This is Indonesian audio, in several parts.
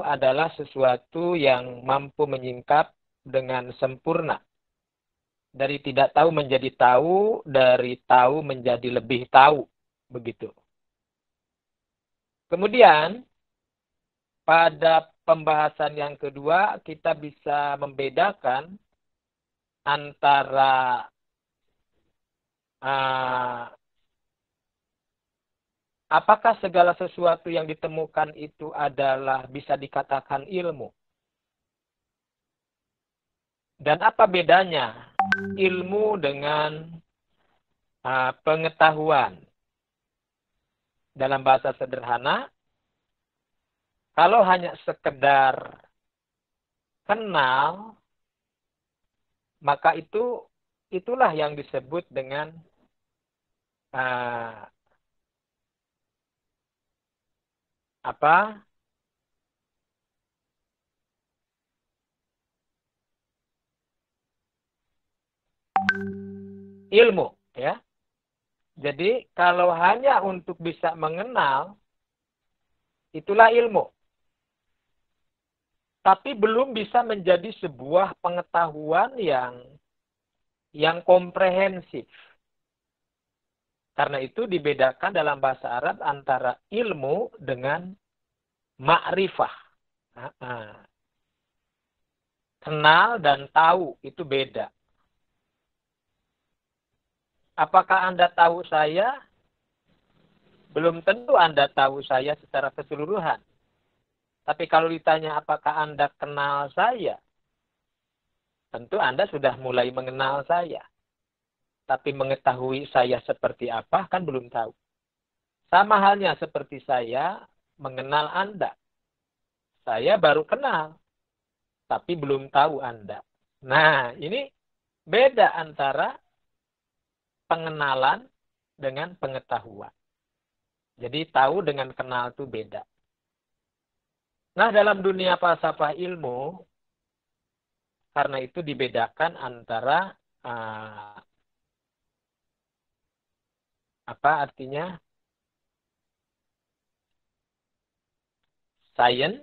adalah sesuatu yang mampu menyingkap dengan sempurna. Dari tidak tahu menjadi tahu, dari tahu menjadi lebih tahu. Begitu. Kemudian, pada pembahasan yang kedua, kita bisa membedakan antara apakah segala sesuatu yang ditemukan itu adalah bisa dikatakan ilmu. Dan apa bedanya ilmu dengan pengetahuan? Dalam bahasa sederhana, kalau hanya sekedar kenal, maka itulah yang disebut dengan ilmu, ya. Jadi kalau hanya untuk bisa mengenal, itulah ilmu. Tapi belum bisa menjadi sebuah pengetahuan yang komprehensif. Karena itu dibedakan dalam bahasa Arab antara ilmu dengan ma'rifah. Kenal dan tahu itu beda. Apakah Anda tahu saya? Belum tentu Anda tahu saya secara keseluruhan. Tapi kalau ditanya apakah Anda kenal saya? Tentu Anda sudah mulai mengenal saya. Tapi mengetahui saya seperti apa kan belum tahu. Sama halnya seperti saya mengenal Anda. Saya baru kenal, tapi belum tahu Anda. Nah, ini beda antara pengenalan dengan pengetahuan. Jadi tahu dengan kenal itu beda. Nah, dalam dunia falsafah ilmu, karena itu dibedakan antara apa artinya science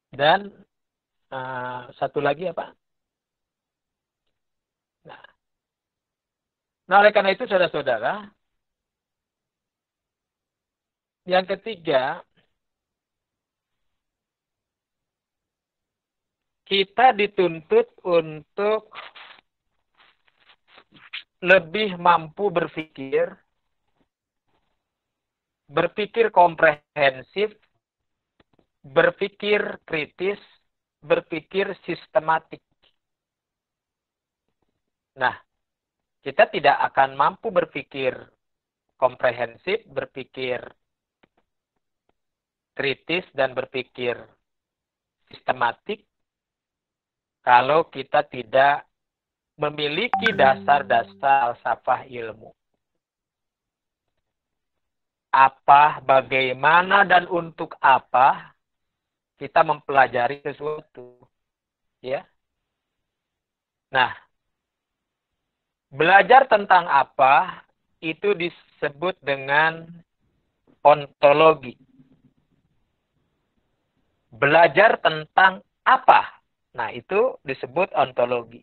dan satu lagi apa? Nah, oleh karena itu saudara-saudara, yang ketiga, kita dituntut untuk lebih mampu berpikir komprehensif, berpikir kritis, berpikir sistematik. Nah, kita tidak akan mampu berpikir komprehensif, berpikir kritis, dan berpikir sistematik kalau kita tidak memiliki dasar-dasar falsafah ilmu. Apa, bagaimana, dan untuk apa kita mempelajari sesuatu. Ya. Nah, belajar tentang apa itu disebut dengan ontologi. Belajar tentang apa? Nah, itu disebut ontologi.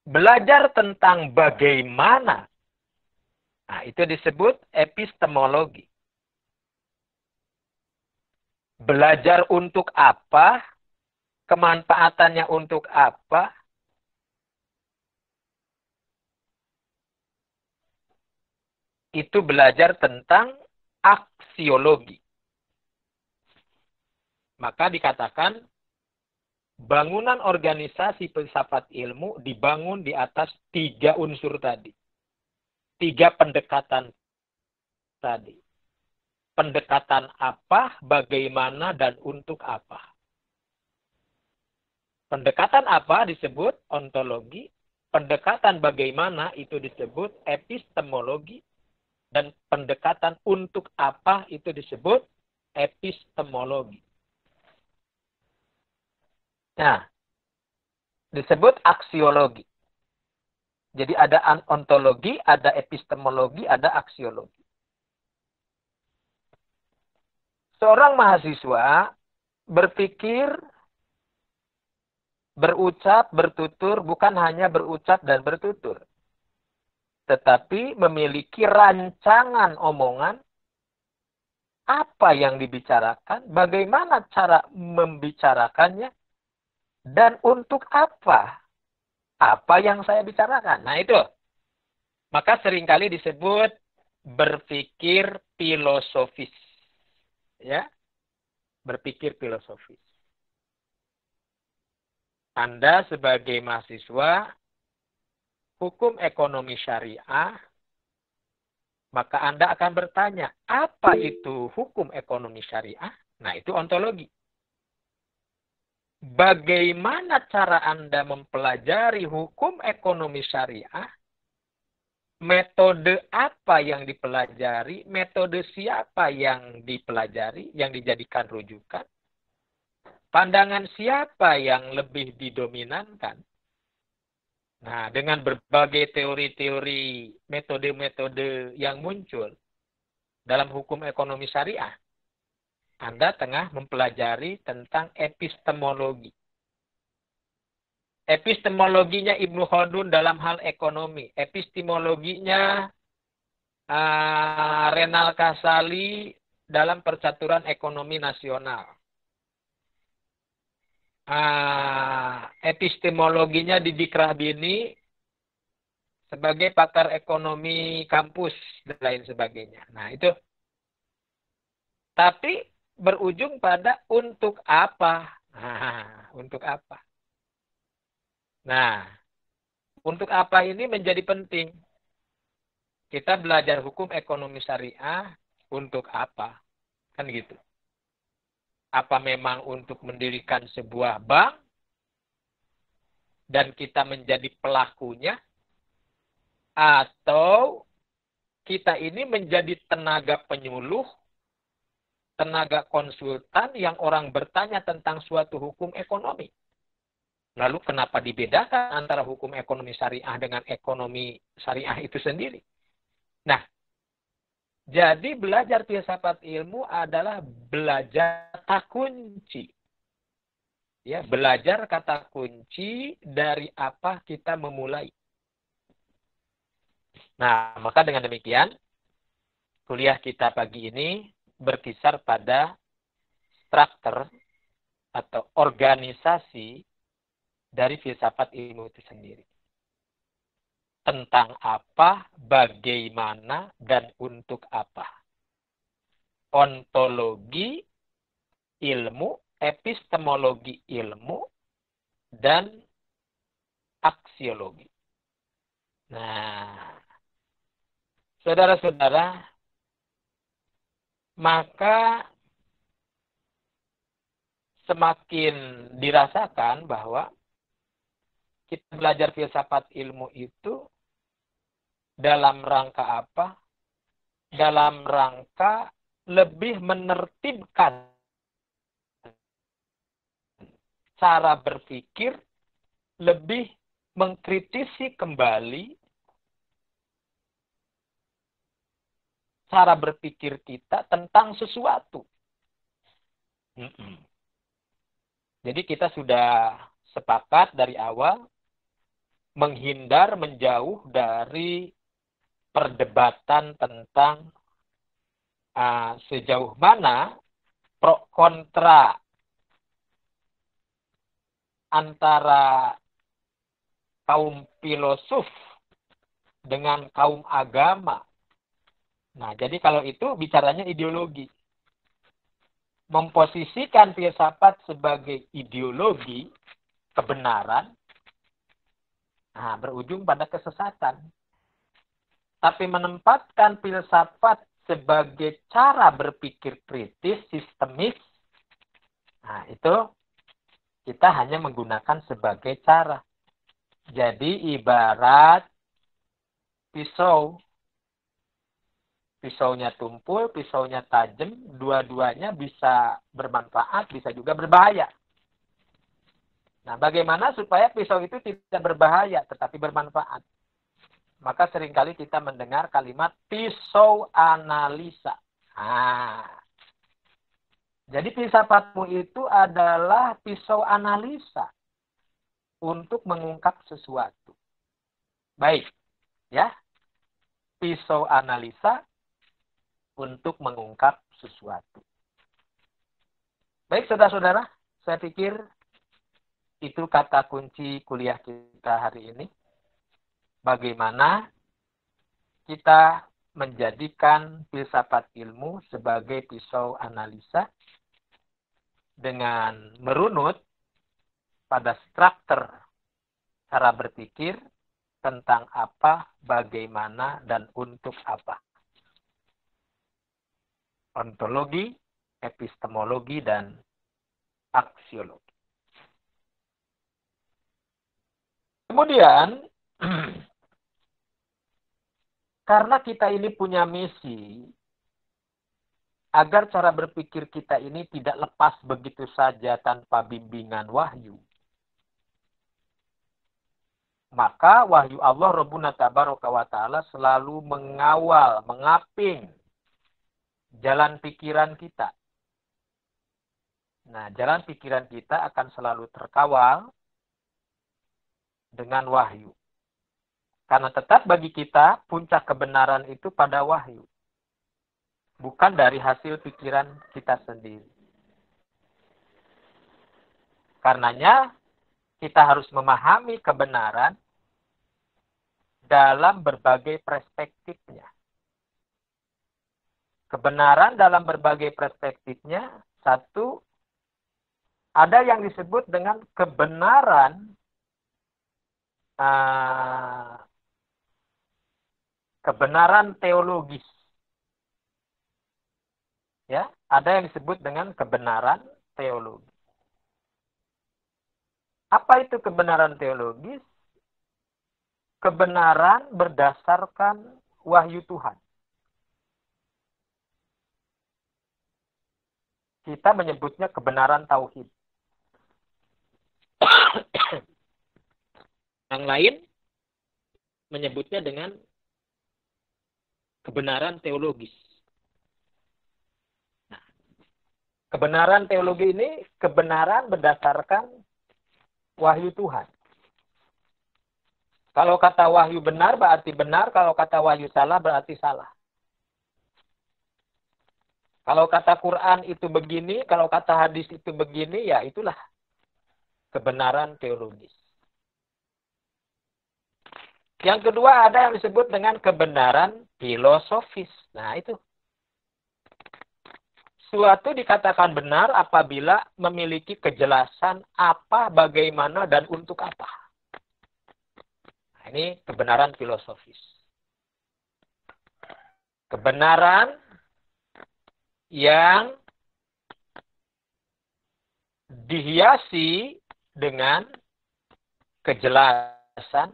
Belajar tentang bagaimana. Nah, itu disebut epistemologi. Belajar untuk apa? Kemanfaatannya untuk apa? Itu belajar tentang aksiologi. Maka dikatakan bangunan organisasi filsafat ilmu dibangun di atas 3 unsur tadi. 3 pendekatan tadi. Pendekatan apa, bagaimana, dan untuk apa. Pendekatan apa disebut ontologi. Pendekatan bagaimana itu disebut epistemologi. Dan pendekatan untuk apa itu disebut epistemologi. Nah, disebut aksiologi. Jadi ada ontologi, ada epistemologi, ada aksiologi. Seorang mahasiswa berpikir, berucap, bertutur, bukan hanya berucap dan bertutur. Tetapi memiliki rancangan omongan, apa yang dibicarakan, bagaimana cara membicarakannya, dan untuk apa? Apa yang saya bicarakan. Nah itu. Maka seringkali disebut berpikir filosofis. Ya, berpikir filosofis. Anda sebagai mahasiswa hukum ekonomi syariah, maka Anda akan bertanya, apa itu hukum ekonomi syariah? Nah, itu ontologi. Bagaimana cara Anda mempelajari hukum ekonomi syariah? Metode apa yang dipelajari? Metode siapa yang dipelajari, yang dijadikan rujukan? Pandangan siapa yang lebih didominankan? Nah, dengan berbagai teori-teori, metode-metode yang muncul dalam hukum ekonomi syariah, Anda tengah mempelajari tentang epistemologi. Epistemologinya Ibnu Khaldun dalam hal ekonomi. Epistemologinya Renal Kasali dalam percaturan ekonomi nasional. Epistemologinya Didik Rahbini sebagai pakar ekonomi kampus dan lain sebagainya. Nah, itu. Tapi berujung pada untuk apa? Untuk apa? Nah, untuk apa ini menjadi penting. Kita belajar hukum ekonomi syariah untuk apa? Kan gitu. Apa memang untuk mendirikan sebuah bank dan kita menjadi pelakunya? Atau kita ini menjadi tenaga penyuluh, tenaga konsultan yang orang bertanya tentang suatu hukum ekonomi? Lalu kenapa dibedakan antara hukum ekonomi syariah dengan ekonomi syariah itu sendiri? Nah, jadi belajar filsafat ilmu adalah belajar kata kunci. Ya, belajar kata kunci dari apa kita memulai. Nah, maka dengan demikian, kuliah kita pagi ini berkisar pada struktur atau organisasi dari filsafat ilmu itu sendiri. Tentang apa, bagaimana, dan untuk apa. Ontologi ilmu, epistemologi ilmu, dan aksiologi. Nah, saudara-saudara, maka semakin dirasakan bahwa kita belajar filsafat ilmu itu dalam rangka apa? Dalam rangka lebih menertibkan cara berpikir, lebih mengkritisi kembali cara berpikir kita tentang sesuatu. Jadi kita sudah sepakat dari awal menghindar, menjauh dari perdebatan tentang sejauh mana pro kontra antara kaum filosof dengan kaum agama. Nah, jadi kalau itu bicaranya ideologi. Memposisikan filsafat sebagai ideologi kebenaran, nah, berujung pada kesesatan. Tapi menempatkan filsafat sebagai cara berpikir kritis, sistemis, nah itu kita hanya menggunakan sebagai cara. Jadi ibarat pisau. Pisaunya tumpul, pisaunya tajam, dua-duanya bisa bermanfaat, bisa juga berbahaya. Nah, bagaimana supaya pisau itu tidak berbahaya, tetapi bermanfaat? Maka seringkali kita mendengar kalimat pisau analisa. Jadi filsafatmu itu adalah pisau analisa untuk mengungkap sesuatu. Baik, ya. Pisau analisa untuk mengungkap sesuatu. Baik, saudara-saudara, saya pikir itu kata kunci kuliah kita hari ini. Bagaimana kita menjadikan filsafat ilmu sebagai pisau analisa dengan merunut pada struktur cara berpikir tentang apa, bagaimana, dan untuk apa. Ontologi, epistemologi, dan aksiologi. Kemudian, karena kita ini punya misi, agar cara berpikir kita ini tidak lepas begitu saja tanpa bimbingan wahyu, maka wahyu Allah Rabbuna Tabaraka wa Ta'ala selalu mengawal, mengaping jalan pikiran kita. Nah, jalan pikiran kita akan selalu terkawal dengan wahyu. Karena tetap bagi kita, puncak kebenaran itu pada wahyu. Bukan dari hasil pikiran kita sendiri. Karenanya, kita harus memahami kebenaran dalam berbagai perspektifnya. Kebenaran dalam berbagai perspektifnya, satu, ada yang disebut dengan kebenaran teologis. Ya, ada yang disebut dengan kebenaran teologis. Apa itu kebenaran teologis? Kebenaran berdasarkan wahyu Tuhan. Kita menyebutnya kebenaran tauhid. Yang lain menyebutnya dengan kebenaran teologis. Nah, kebenaran teologi ini kebenaran berdasarkan wahyu Tuhan. Kalau kata wahyu benar berarti benar, kalau kata wahyu salah berarti salah. Kalau kata Quran itu begini, kalau kata hadis itu begini, ya itulah kebenaran teologis. Yang kedua ada yang disebut dengan kebenaran filosofis. Nah itu. Suatu dikatakan benar apabila memiliki kejelasan apa, bagaimana, dan untuk apa. Nah, ini kebenaran filosofis. Kebenaran yang dihiasi dengan kejelasan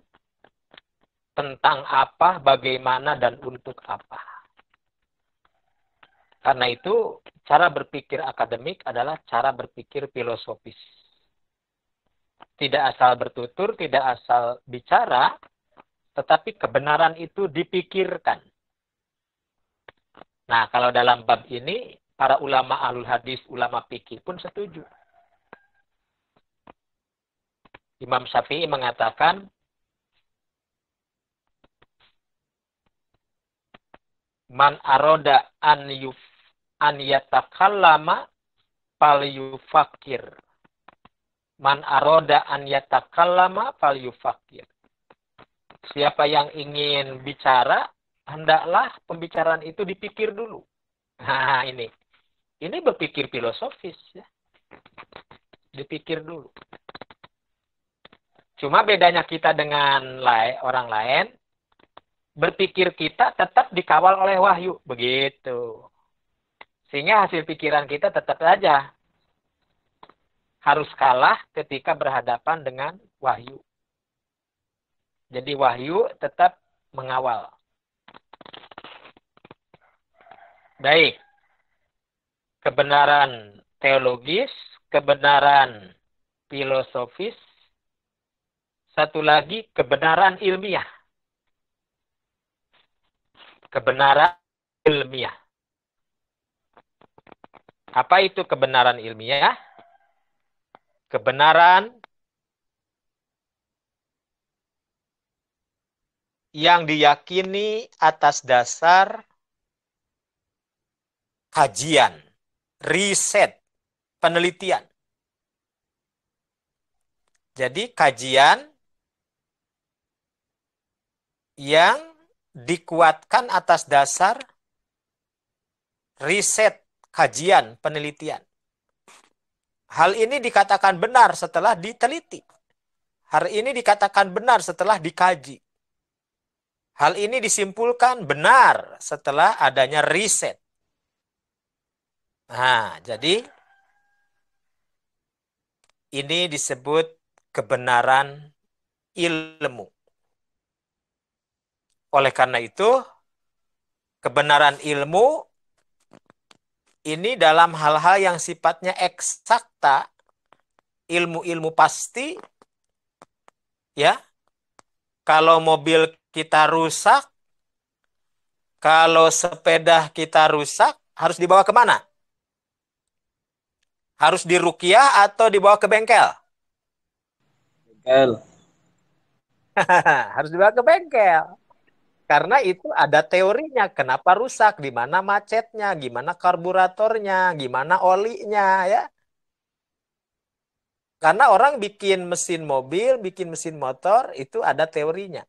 tentang apa, bagaimana, dan untuk apa. Karena itu, cara berpikir akademik adalah cara berpikir filosofis. Tidak asal bertutur, tidak asal bicara, tetapi kebenaran itu dipikirkan. Nah, kalau dalam bab ini, para ulama ahlul hadis, ulama fikih pun setuju. Imam Syafi'i mengatakan, man aroda an yatakallama fal yufakir. Man aroda an yatakallama fal yufakir. Siapa yang ingin bicara, hendaklah pembicaraan itu dipikir dulu. Nah, ini berpikir filosofis ya. Dipikir dulu. Cuma bedanya kita dengan orang lain, berpikir kita tetap dikawal oleh wahyu. Begitu. Sehingga hasil pikiran kita tetap saja harus kalah ketika berhadapan dengan wahyu. Jadi wahyu tetap mengawal. Baik. Kebenaran teologis, kebenaran filosofis, satu lagi kebenaran ilmiah. Kebenaran ilmiah. Apa itu kebenaran ilmiah? Kebenaran yang diyakini atas dasar kajian, riset, penelitian. Jadi kajian yang dikuatkan atas dasar riset, kajian, penelitian. Hal ini dikatakan benar setelah diteliti. Hal ini dikatakan benar setelah dikaji. Hal ini disimpulkan benar setelah adanya riset. Nah, jadi ini disebut kebenaran ilmu. Oleh karena itu, kebenaran ilmu ini dalam hal-hal yang sifatnya eksakta, ilmu-ilmu pasti, ya. Kalau mobil kita rusak, kalau sepeda kita rusak, harus dibawa kemana? Harus diruqyah atau dibawa ke bengkel? Bengkel. Harus dibawa ke bengkel. Karena itu ada teorinya, kenapa rusak, di mana macetnya, gimana karburatornya, gimana olinya, ya. Karena orang bikin mesin mobil, bikin mesin motor, itu ada teorinya.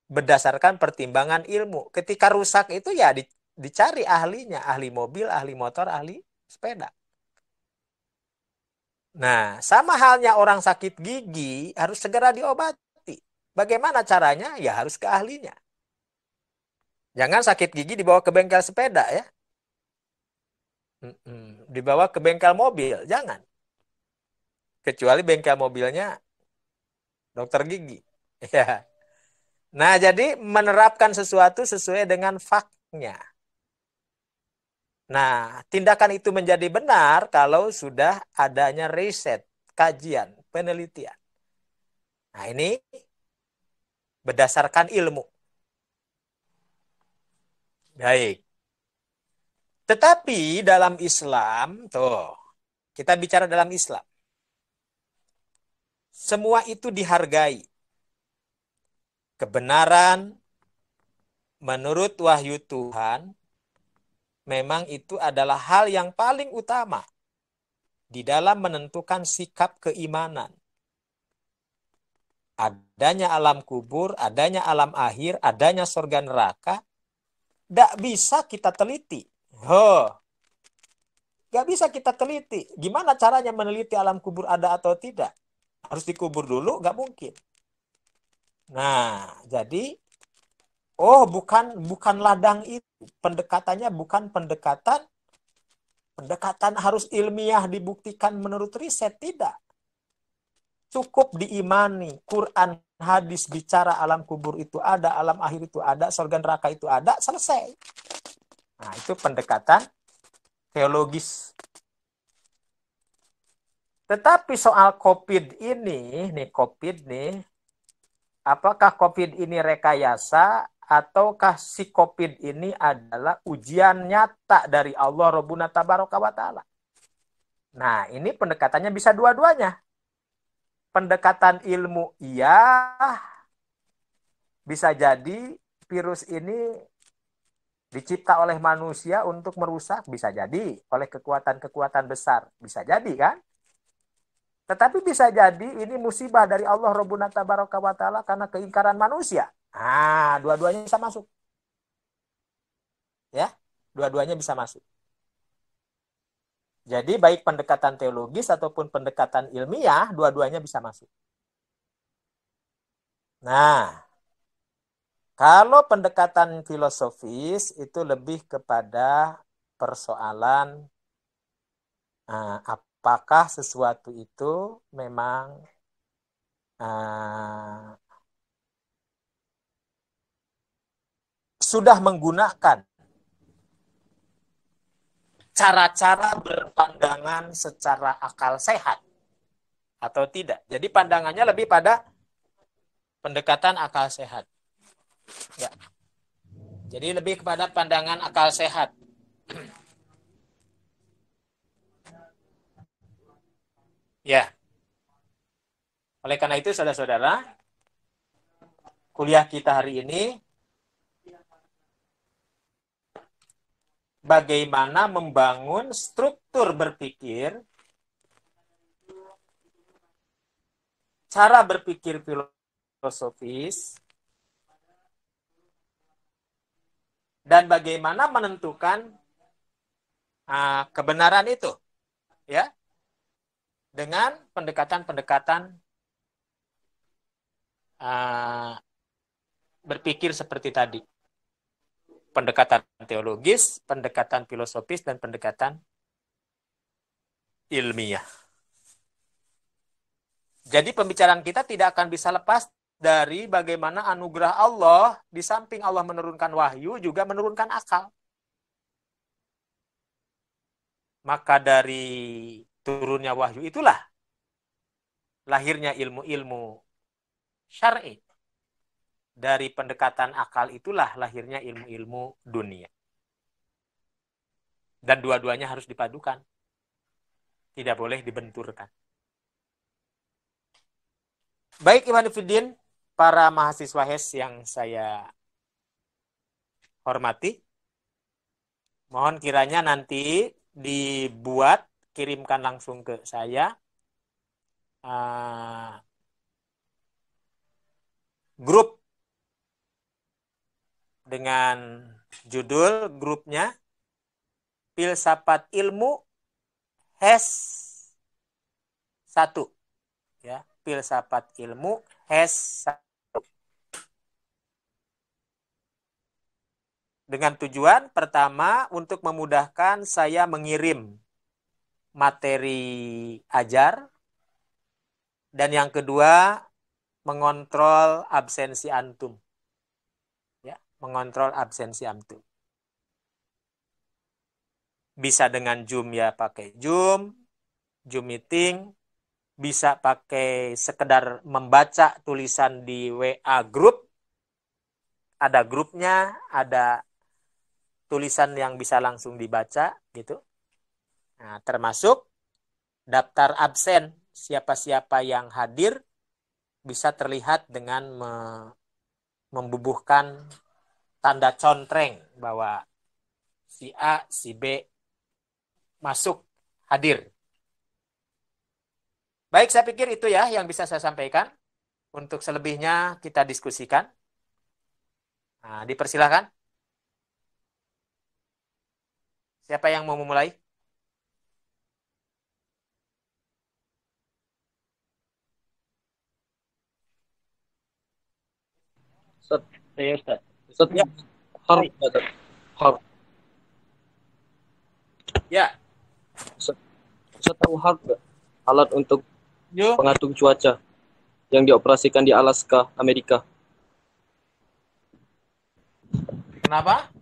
Berdasarkan pertimbangan ilmu. Ketika rusak itu ya dicari ahlinya, ahli mobil, ahli motor, ahli sepeda. Nah, sama halnya orang sakit gigi harus segera diobati. Bagaimana caranya? Ya harus ke ahlinya. Jangan sakit gigi dibawa ke bengkel sepeda ya. Dibawa ke bengkel mobil, jangan. Kecuali bengkel mobilnya dokter gigi. Ya. Nah, jadi menerapkan sesuatu sesuai dengan faktanya. Nah, tindakan itu menjadi benar kalau sudah adanya riset, kajian, penelitian. Nah, ini berdasarkan ilmu. Baik. Tetapi dalam Islam, tuh, kita bicara dalam Islam. Semua itu dihargai. Kebenaran menurut wahyu Tuhan memang itu adalah hal yang paling utama di dalam menentukan sikap keimanan. Adanya alam kubur, adanya alam akhir, adanya surga neraka, tidak bisa kita teliti. Nggak bisa kita teliti. Gimana caranya meneliti alam kubur ada atau tidak? Harus dikubur dulu? Nggak mungkin. Nah, jadi, bukan ladang itu. Pendekatannya bukan pendekatan harus ilmiah dibuktikan menurut riset, tidak. Cukup diimani. Quran, hadis bicara alam kubur itu ada, alam akhir itu ada, surga neraka itu ada, selesai. Nah, itu pendekatan teologis. Tetapi soal COVID ini, apakah COVID ini rekayasa ataukah si COVID ini adalah ujian nyata dari Allah Rabbuna Tabaraka wa Ta'ala? Nah, ini pendekatannya bisa dua-duanya. Pendekatan ilmu iya, bisa jadi virus ini dicipta oleh manusia untuk merusak, bisa jadi oleh kekuatan-kekuatan besar, bisa jadi kan? Tetapi bisa jadi ini musibah dari Allah Rabbuna Tabaraka wa Ta'ala karena keingkaran manusia. Ah, dua-duanya bisa masuk. Ya, dua-duanya bisa masuk. Jadi baik pendekatan teologis ataupun pendekatan ilmiah, dua-duanya bisa masuk. Nah, kalau pendekatan filosofis itu lebih kepada persoalan apakah sesuatu itu memang uh, sudah menggunakan cara-cara berpandangan secara akal sehat atau tidak. Jadi pandangannya lebih pada pendekatan akal sehat. Ya. Jadi lebih kepada pandangan akal sehat. Ya, oleh karena itu saudara-saudara, kuliah kita hari ini bagaimana membangun struktur berpikir, cara berpikir filosofis, dan bagaimana menentukan kebenaran itu, ya, dengan pendekatan-pendekatan berpikir seperti tadi, pendekatan teologis, pendekatan filosofis, dan pendekatan ilmiah. Jadi pembicaraan kita tidak akan bisa lepas dari bagaimana anugerah Allah, di samping Allah menurunkan wahyu, juga menurunkan akal. Maka dari turunnya wahyu itulah lahirnya ilmu-ilmu syar'i. Dari pendekatan akal itulah lahirnya ilmu-ilmu dunia. Dan dua-duanya harus dipadukan. Tidak boleh dibenturkan. Baik Iwan Fiddin, para mahasiswa HES yang saya hormati, mohon kiranya nanti dibuat, kirimkan langsung ke saya grup dengan judul grupnya Filsafat Ilmu HES 1, ya, Filsafat Ilmu HES 1. Dengan tujuan pertama untuk memudahkan saya mengirim materi ajar, dan yang kedua mengontrol absensi antum. Ya, mengontrol absensi antum. Bisa dengan Zoom, ya pakai Zoom meeting, bisa pakai sekedar membaca tulisan di WA grup, ada grupnya, ada tulisan yang bisa langsung dibaca gitu. Nah, termasuk daftar absen, siapa-siapa yang hadir bisa terlihat dengan membubuhkan tanda contreng bahwa si A, si B masuk, hadir. Baik, saya pikir itu ya yang bisa saya sampaikan. Untuk selebihnya kita diskusikan. Nah, dipersilakan. Siapa yang mau memulai? Ustaz, Saya Ustaz. Ustaz, Ya. harf Ustaz. Harf. Ya. Ustaz, Ustaz tahu harf nggak? Alat untuk Yuk. pengatur cuaca yang dioperasikan di Alaska, Amerika. Kenapa?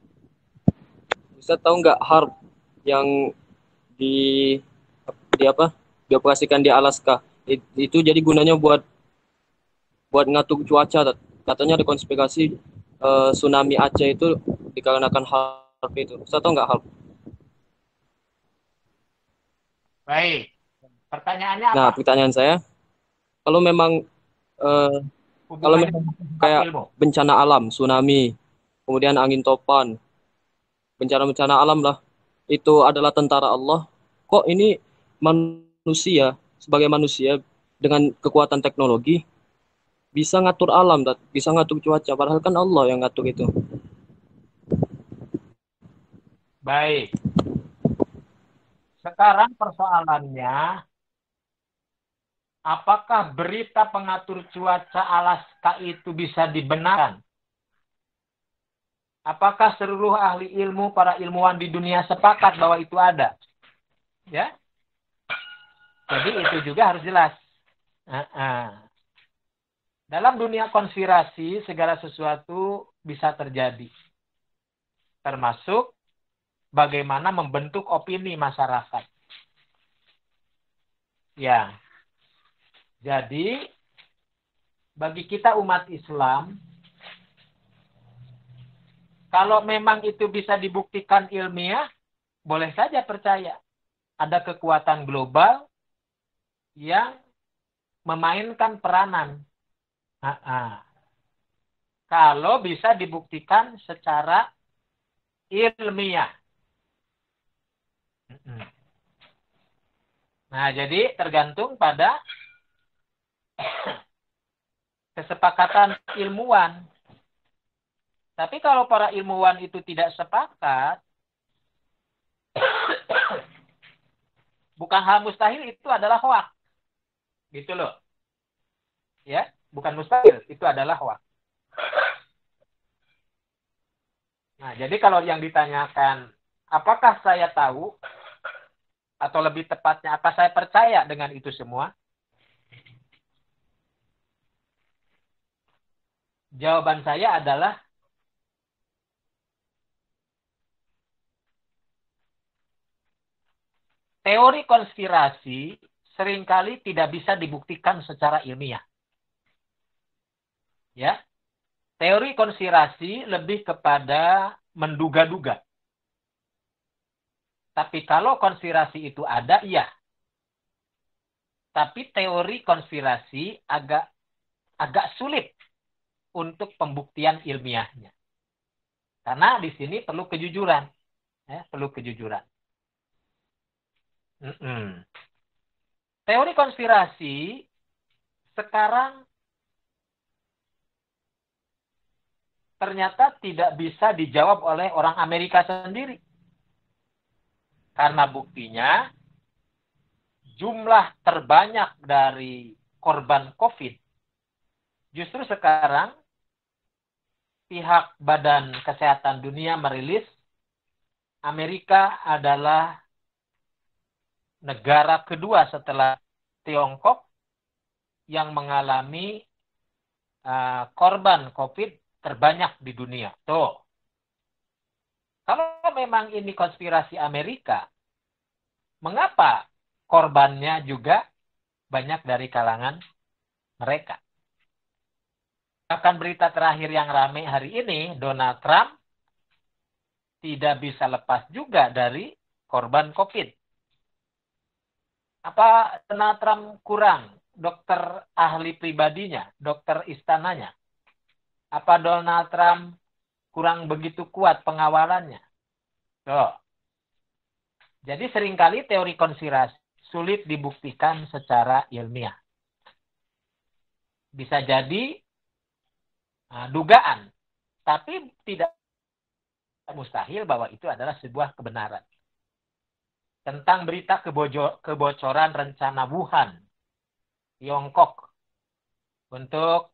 Ustaz tahu nggak harf yang di apa? Dioperasikan di Alaska. Itu jadi gunanya buat ngatur cuaca. Ustaz. Katanya ada konspirasi tsunami Aceh itu dikarenakan harf itu. Ustaz tahu nggak harf? Baik. Pertanyaannya apa? Nah, pertanyaan saya, kalau memang Hubungannya kayak ilmu. bencana alam, tsunami, kemudian angin topan, bencana-bencana alam lah, itu adalah tentara Allah. Kok ini manusia, sebagai manusia dengan kekuatan teknologi bisa ngatur alam, bisa ngatur cuaca, padahal kan Allah yang ngatur itu. Baik. Sekarang persoalannya, apakah berita pengatur cuaca Alaska itu bisa dibenarkan? Apakah seluruh ahli ilmu, para ilmuwan di dunia sepakat bahwa itu ada? Ya. Jadi itu juga harus jelas. Dalam dunia konspirasi, segala sesuatu bisa terjadi. Termasuk bagaimana membentuk opini masyarakat. Ya. Jadi, bagi kita umat Islam, kalau memang itu bisa dibuktikan ilmiah, boleh saja percaya. Ada kekuatan global yang memainkan peranan. Kalau bisa dibuktikan secara ilmiah. Nah, jadi tergantung pada kesepakatan ilmuwan. Tapi kalau para ilmuwan itu tidak sepakat, bukan hal mustahil, itu adalah hoak. Gitu loh. Ya, bukan mustahil, itu adalah hoak. Nah, jadi kalau yang ditanyakan, apakah saya tahu, atau lebih tepatnya, apa saya percaya dengan itu semua? Jawaban saya adalah teori konspirasi seringkali tidak bisa dibuktikan secara ilmiah. Ya, teori konspirasi lebih kepada menduga-duga. Tapi kalau konspirasi itu ada, iya. Tapi teori konspirasi agak sulit untuk pembuktian ilmiahnya. Karena di sini perlu kejujuran. Ya, perlu kejujuran. Teori konspirasi sekarang ternyata tidak bisa dijawab oleh orang Amerika sendiri. Karena buktinya jumlah terbanyak dari korban COVID justru sekarang pihak Badan Kesehatan Dunia merilis Amerika adalah negara kedua setelah Tiongkok yang mengalami korban COVID terbanyak di dunia. Tuh. Kalau memang ini konspirasi Amerika, mengapa korbannya juga banyak dari kalangan mereka? Bahkan berita terakhir yang ramai hari ini, Donald Trump tidak bisa lepas juga dari korban COVID. Apa Donald Trump kurang dokter ahli pribadinya, dokter istananya? Apa Donald Trump kurang begitu kuat pengawalannya? Tuh. Jadi seringkali teori konspirasi sulit dibuktikan secara ilmiah. Bisa jadi dugaan, tapi tidak mustahil bahwa itu adalah sebuah kebenaran. Tentang berita kebocoran rencana Wuhan, Tiongkok, untuk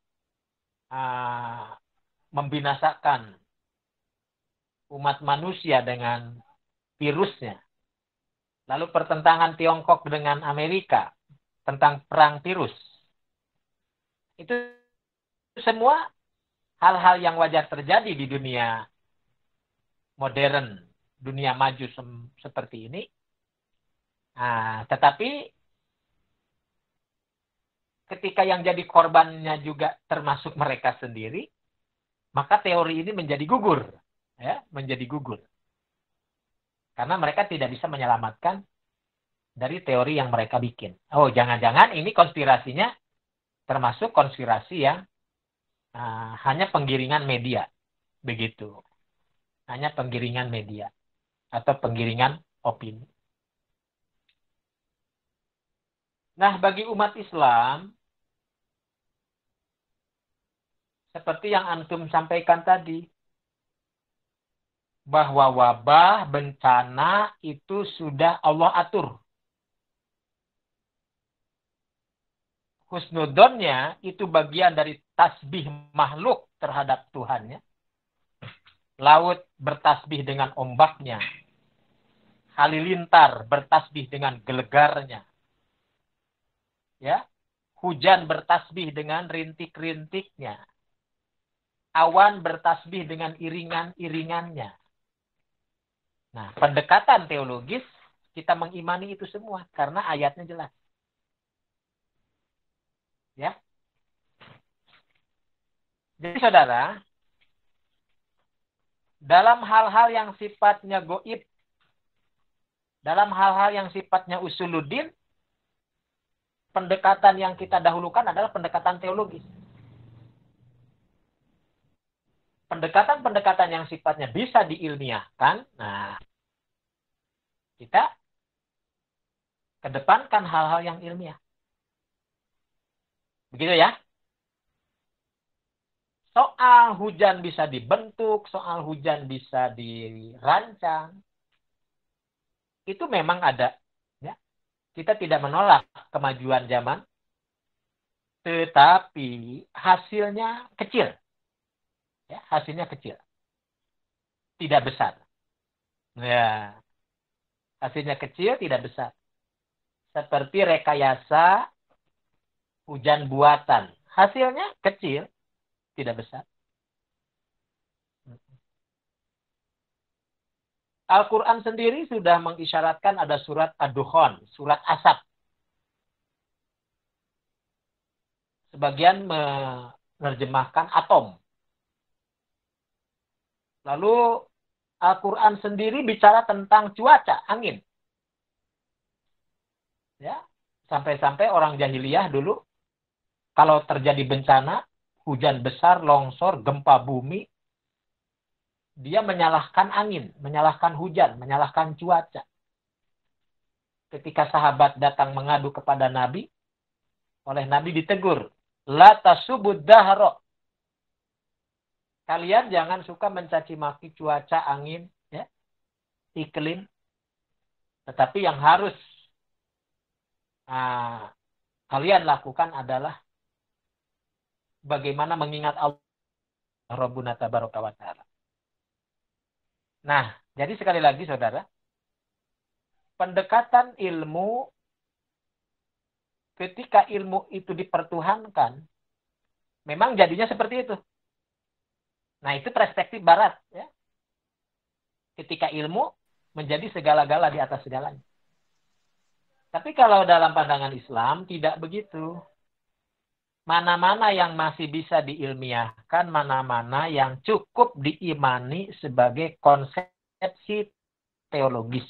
membinasakan umat manusia dengan virusnya. Lalu pertentangan Tiongkok dengan Amerika tentang perang virus. Itu semua hal-hal yang wajar terjadi di dunia modern, dunia maju seperti ini. Tetapi ketika yang jadi korbannya juga termasuk mereka sendiri, maka teori ini menjadi gugur. Ya, menjadi gugur. Karena mereka tidak bisa menyelamatkan dari teori yang mereka bikin. Oh, jangan-jangan ini konspirasinya termasuk konspirasi yang hanya penggiringan media. Begitu. Hanya penggiringan media. Atau penggiringan opini. Nah, bagi umat Islam, seperti yang antum sampaikan tadi, bahwa wabah, bencana itu sudah Allah atur. Husnudonnya itu bagian dari tasbih makhluk terhadap Tuhannya. Laut bertasbih dengan ombaknya. Halilintar bertasbih dengan gelegarnya. Ya, hujan bertasbih dengan rintik-rintiknya. Awan bertasbih dengan iringan-iringannya. Nah, pendekatan teologis kita mengimani itu semua karena ayatnya jelas. Ya. Jadi saudara, dalam hal-hal yang sifatnya goib, dalam hal-hal yang sifatnya usuluddin, pendekatan yang kita dahulukan adalah pendekatan teologis. Pendekatan-pendekatan yang sifatnya bisa diilmiahkan, nah, kita kedepankan hal-hal yang ilmiah. Begitu ya. Soal hujan bisa dibentuk, soal hujan bisa dirancang, itu memang ada. Ya. Kita tidak menolak kemajuan zaman, tetapi hasilnya kecil. Ya, hasilnya kecil. Tidak besar. Ya, hasilnya kecil, tidak besar. Seperti rekayasa hujan buatan. Hasilnya kecil, tidak besar. Al-Quran sendiri sudah mengisyaratkan ada surat Ad-Dukhan, surat asap. Sebagian menerjemahkan atom. Lalu Al-Quran sendiri bicara tentang cuaca, angin. Ya, sampai-sampai orang jahiliyah dulu, kalau terjadi bencana, hujan besar, longsor, gempa bumi, dia menyalahkan angin, menyalahkan hujan, menyalahkan cuaca. Ketika sahabat datang mengadu kepada Nabi, oleh Nabi ditegur, la tasubud dahra. Kalian jangan suka mencaci maki cuaca, angin, ya, iklim. Tetapi yang harus kalian lakukan adalah bagaimana mengingat Allah Rabbuna Tabaraka wa Ta'ala. Nah, jadi sekali lagi saudara, pendekatan ilmu, ketika ilmu itu dipertuhankan, memang jadinya seperti itu. Nah, itu perspektif barat. Ya. Ketika ilmu menjadi segala-gala di atas segalanya. Tapi kalau dalam pandangan Islam, tidak begitu. Mana-mana yang masih bisa diilmiahkan, mana-mana yang cukup diimani sebagai konsepsi teologis.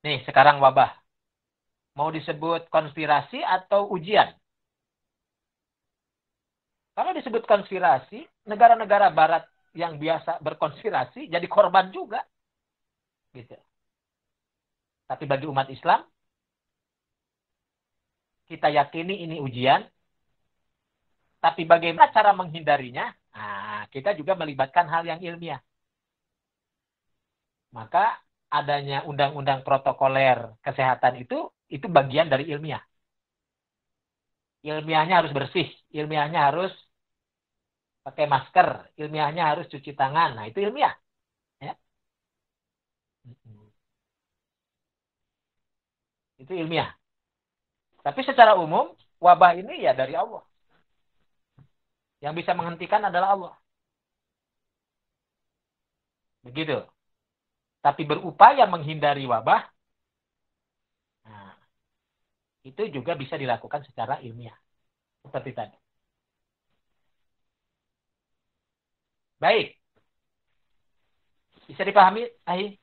Nih, sekarang wabah. Mau disebut konspirasi atau ujian? Kalau disebut konspirasi, negara-negara barat yang biasa berkonspirasi jadi korban juga. Gitu. Tapi bagi umat Islam, kita yakini ini ujian. Tapi bagaimana cara menghindarinya? Nah, kita juga melibatkan hal yang ilmiah. Maka adanya undang-undang protokoler kesehatan itu bagian dari ilmiah. Ilmiahnya harus bersih, ilmiahnya harus pakai masker, ilmiahnya harus cuci tangan. Nah, itu ilmiah. Ya. Itu ilmiah. Tapi secara umum, wabah ini ya dari Allah. Yang bisa menghentikan adalah Allah. Begitu. Tapi berupaya menghindari wabah, nah, itu juga bisa dilakukan secara ilmiah. Seperti tadi. Baik. Bisa dipahami, Ahi?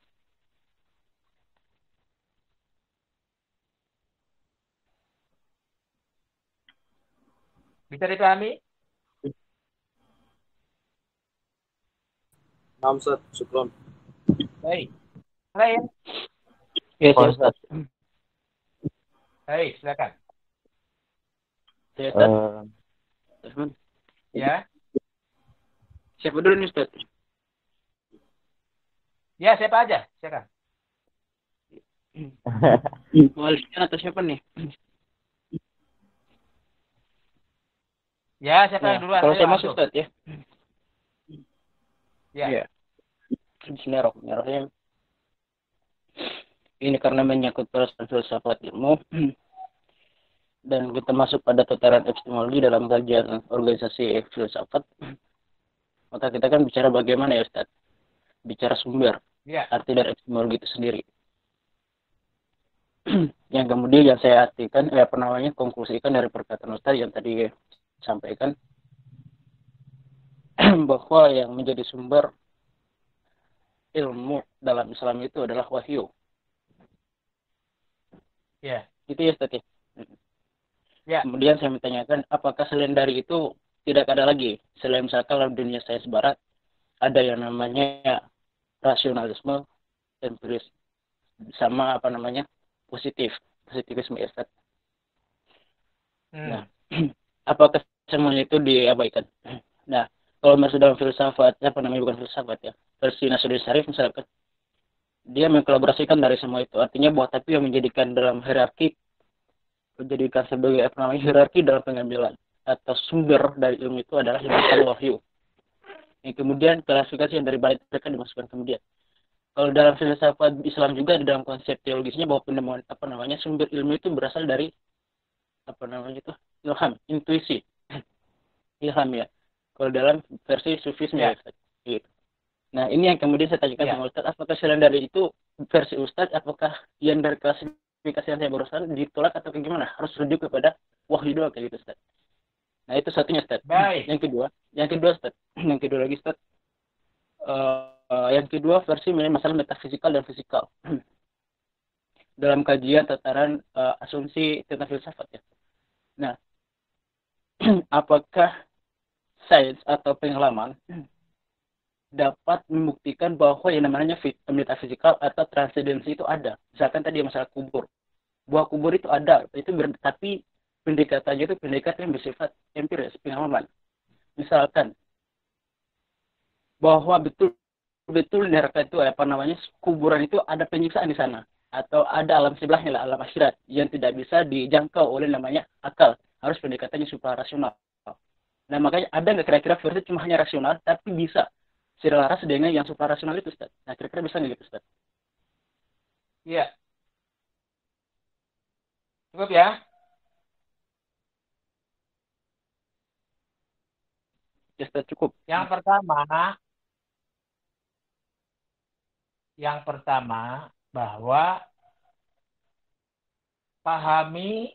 Bisa dipahami? Naam, Ustaz. Syukron. Baik. Lain? Ya, Ustaz. Baik, silakan. Ya, Ustaz. Ya. Siapa dulu nih, Ustaz? Ya, siapa aja? Silakan. Walian atau siapa nih? Ya, siapa yang duluan? Kalau saya masuk, Ustaz, ya. Ya. Bismillahirrahmanirrahim. Ini karena menyangkut perasaan filsafat ilmu dan kita masuk pada tataran epistemologi dalam kajian organisasi filsafat, maka kita kan bicara bagaimana ya Ustaz? Bicara sumber, arti dari epistemologi itu sendiri. Yang kemudian yang saya artikan, konklusikan dari perkataan Ustaz yang tadi sampaikan, bahwa yang menjadi sumber ilmu dalam Islam itu adalah wahyu. Ya. Gitu ya Ustaz ya. Ya. Kemudian saya menanyakan, apakah selain dari itu tidak ada lagi, selain misalkan dalam dunia sains barat, ada yang namanya rasionalisme, empiris, sama positivisme ya Ustaz. Nah, apakah semuanya itu diabaikan? Nah, kalau masuk dalam filsafat, bukan filsafat ya, versi Nasruddin Syarif misalkan, dia mengkolaborasikan dari semua itu. Artinya bahwa tapi yang menjadikan dalam hierarki, menjadikan sebagai hierarki dalam pengambilan atau sumber dari ilmu itu adalah ilmu wahyu. Yang kemudian klasifikasi yang dari balik mereka dimasukkan kemudian. Kalau dalam filsafat Islam juga di dalam konsep teologisnya bahwa penemuan sumber ilmu itu berasal dari ilham, intuisi. Ilham ya. Kalau dalam versi sufisme ya. Gitu. Nah, ini yang kemudian saya tanyakan sama Ustaz, apakah selain dari itu versi Ustaz, apakah yang dari klasifikasi yang saya barusan ditolak atau bagaimana? Harus rujuk kepada wahyu doang kayak gitu Ustaz. Nah, itu satunya Ustaz. Baik. Yang kedua Ustaz. Yang kedua lagi Ustaz. Yang kedua versi masalah metafisikal dan fisikal. Dalam kajian tataran asumsi tentang filsafat ya. Nah, apakah sains atau pengalaman dapat membuktikan bahwa yang namanya metafisikal atau transendensi itu ada. Misalkan tadi masalah kubur. Bahwa kubur itu ada, tapi pendekatannya itu pendekatan yang bersifat empiris, pengalaman. Misalkan bahwa betul neraka itu kuburan itu ada penyiksaan di sana atau ada alam sebelahnya alam akhirat yang tidak bisa dijangkau oleh namanya akal, harus pendekatannya suprarasional. Nah, makanya ada nggak kira-kira versi cuma hanya rasional tapi bisa selaras dengan yang suprarasional itu Ustaz. Nah, kira-kira bisa nggak gitu Ustaz? Iya. Cukup ya? Ya Ustaz, cukup. Yang pertama bahwa pahami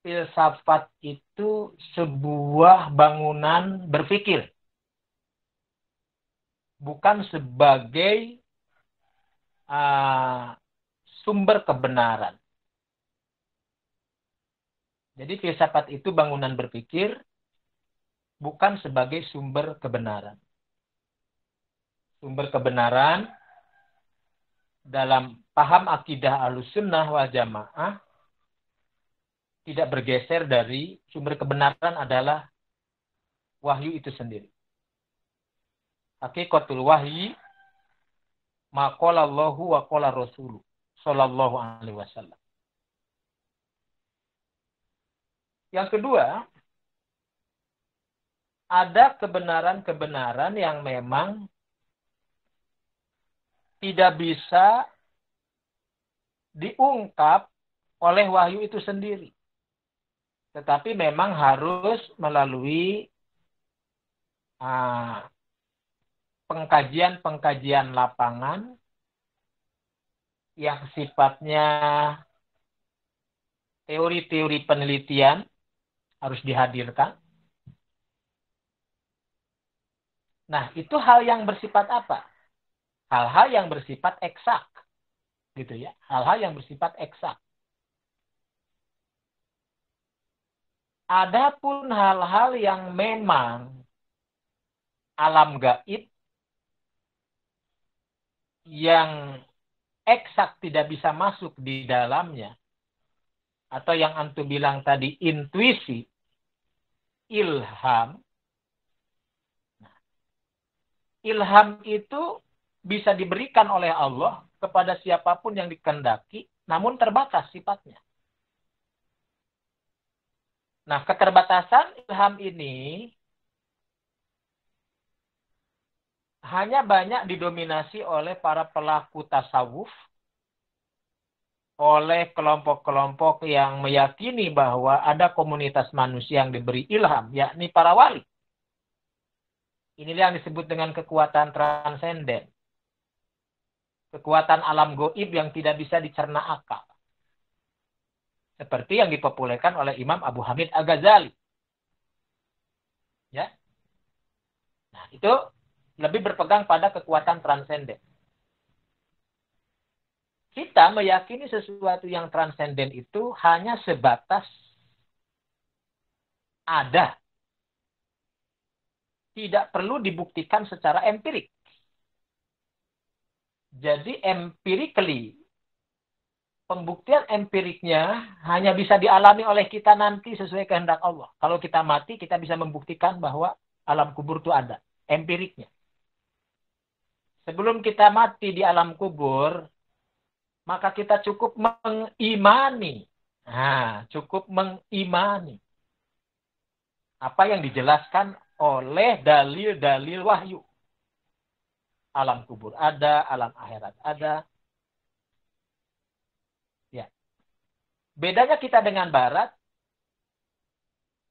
filsafat itu sebuah bangunan berpikir. Bukan sebagai sumber kebenaran. Jadi filsafat itu bangunan berpikir, bukan sebagai sumber kebenaran. Sumber kebenaran dalam paham akidah Ahlussunnah wal Jamaah tidak bergeser dari sumber kebenaran adalah wahyu itu sendiri. Hakikatul wahyi ma qala Allahu wa qala Rasuluh sallallahu alaihi wasallam. Yang kedua, ada kebenaran-kebenaran yang memang tidak bisa diungkap oleh wahyu itu sendiri. Tetapi memang harus melalui pengkajian-pengkajian lapangan yang sifatnya teori-teori penelitian harus dihadirkan. Nah, itu hal yang bersifat apa? Hal-hal yang bersifat eksak. Gitu ya. Hal-hal yang bersifat eksak. Adapun hal-hal yang memang alam gaib yang eksak tidak bisa masuk di dalamnya, atau yang antum bilang tadi intuisi, ilham. Nah, ilham itu bisa diberikan oleh Allah kepada siapapun yang dikehendaki, namun terbatas sifatnya. Nah, keterbatasan ilham ini hanya banyak didominasi oleh para pelaku tasawuf, oleh kelompok-kelompok yang meyakini bahwa ada komunitas manusia yang diberi ilham, yakni para wali. Inilah yang disebut dengan kekuatan transenden. Kekuatan alam goib yang tidak bisa dicerna akal. Seperti yang dipopulerkan oleh Imam Abu Hamid Al-Ghazali. Ya. Nah, itu lebih berpegang pada kekuatan transenden. Kita meyakini sesuatu yang transenden itu hanya sebatas ada. Tidak perlu dibuktikan secara empirik. Jadi empirically, pembuktian empiriknya hanya bisa dialami oleh kita nanti sesuai kehendak Allah. Kalau kita mati, kita bisa membuktikan bahwa alam kubur itu ada. Empiriknya. Sebelum kita mati di alam kubur, maka kita cukup mengimani. Nah, cukup mengimani apa yang dijelaskan oleh dalil-dalil wahyu. Alam kubur ada, alam akhirat ada. Ya. Bedanya kita dengan barat,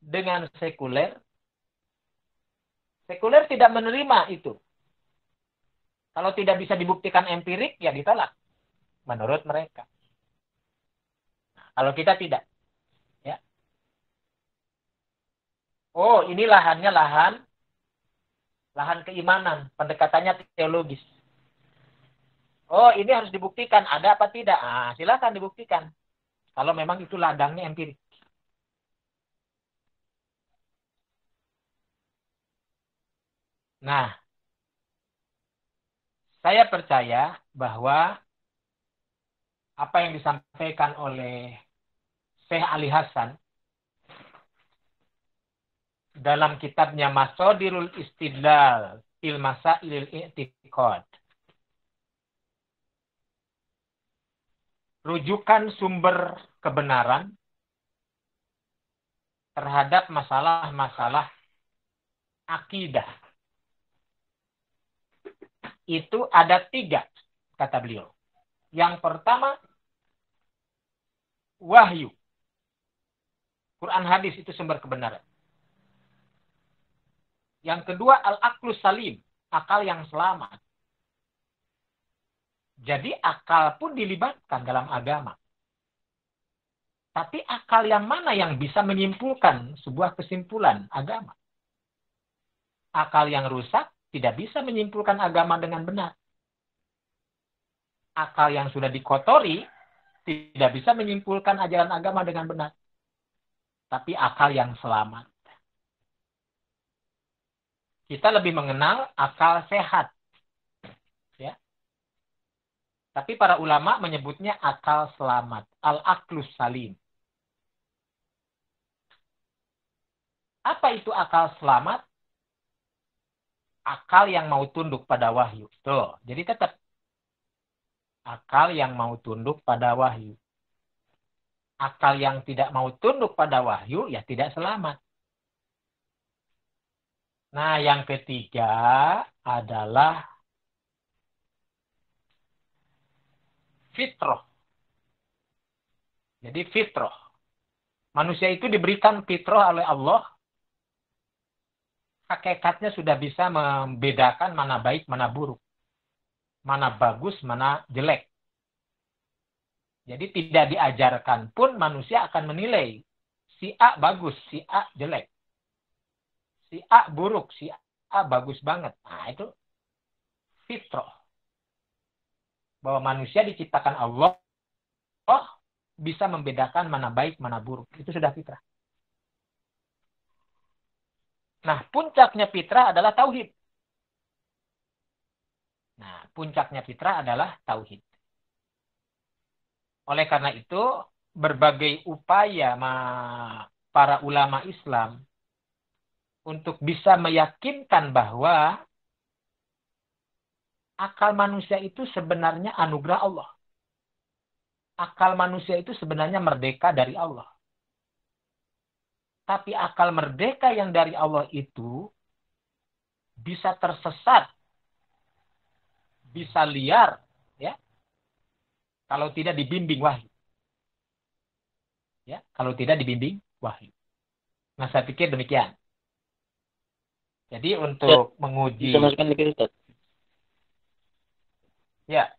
dengan sekuler. Sekuler tidak menerima itu. Kalau tidak bisa dibuktikan empirik, ya ditolak. Menurut mereka. Kalau kita tidak. Ya. Oh, ini lahannya lahan keimanan. Pendekatannya teologis. Oh, ini harus dibuktikan. Ada apa tidak? Silakan dibuktikan. Kalau memang itu ladangnya empirik. Nah, saya percaya bahwa apa yang disampaikan oleh Syekh Ali Hasan dalam kitabnya Masadirul Istidlal fil Masailil I'tiqad. Rujukan sumber kebenaran terhadap masalah-masalah akidah. Itu ada 3, kata beliau. Yang pertama, wahyu. Quran hadis itu sumber kebenaran. Yang kedua, al-aqlus salim. Akal yang selamat. Jadi akal pun dilibatkan dalam agama. Tapi akal yang mana yang bisa menyimpulkan sebuah kesimpulan agama? Akal yang rusak tidak bisa menyimpulkan agama dengan benar. Akal yang sudah dikotori tidak bisa menyimpulkan ajaran agama dengan benar. Tapi akal yang selamat. Kita lebih mengenal akal sehat. Ya. Tapi para ulama menyebutnya akal selamat. Al-aqlus salim. Apa itu akal selamat? Akal yang mau tunduk pada wahyu. Tuh, jadi tetap akal yang mau tunduk pada wahyu. Akal yang tidak mau tunduk pada wahyu, ya tidak selamat. Nah, yang ketiga adalah fitrah. Jadi fitrah. Manusia itu diberikan fitrah oleh Allah. Hakikatnya sudah bisa membedakan mana baik, mana buruk. Mana bagus, mana jelek. Jadi tidak diajarkan pun manusia akan menilai. Si A bagus, si A jelek. Si A buruk, si A bagus banget. Nah, itu fitrah. Bahwa manusia diciptakan Allah bisa membedakan mana baik, mana buruk. Itu sudah fitrah. Nah, puncaknya fitrah adalah tauhid. Nah, puncaknya fitrah adalah tauhid. Oleh karena itu, berbagai upaya para ulama Islam untuk bisa meyakinkan bahwa akal manusia itu sebenarnya anugerah Allah. Akal manusia itu sebenarnya merdeka dari Allah. Tapi akal merdeka yang dari Allah itu bisa tersesat, bisa liar, ya, kalau tidak dibimbing wahyu. Ya, kalau tidak dibimbing wahyu. Nah, saya pikir demikian. Jadi untuk menguji. Bisa masukkan lagi, Ustaz. Ya.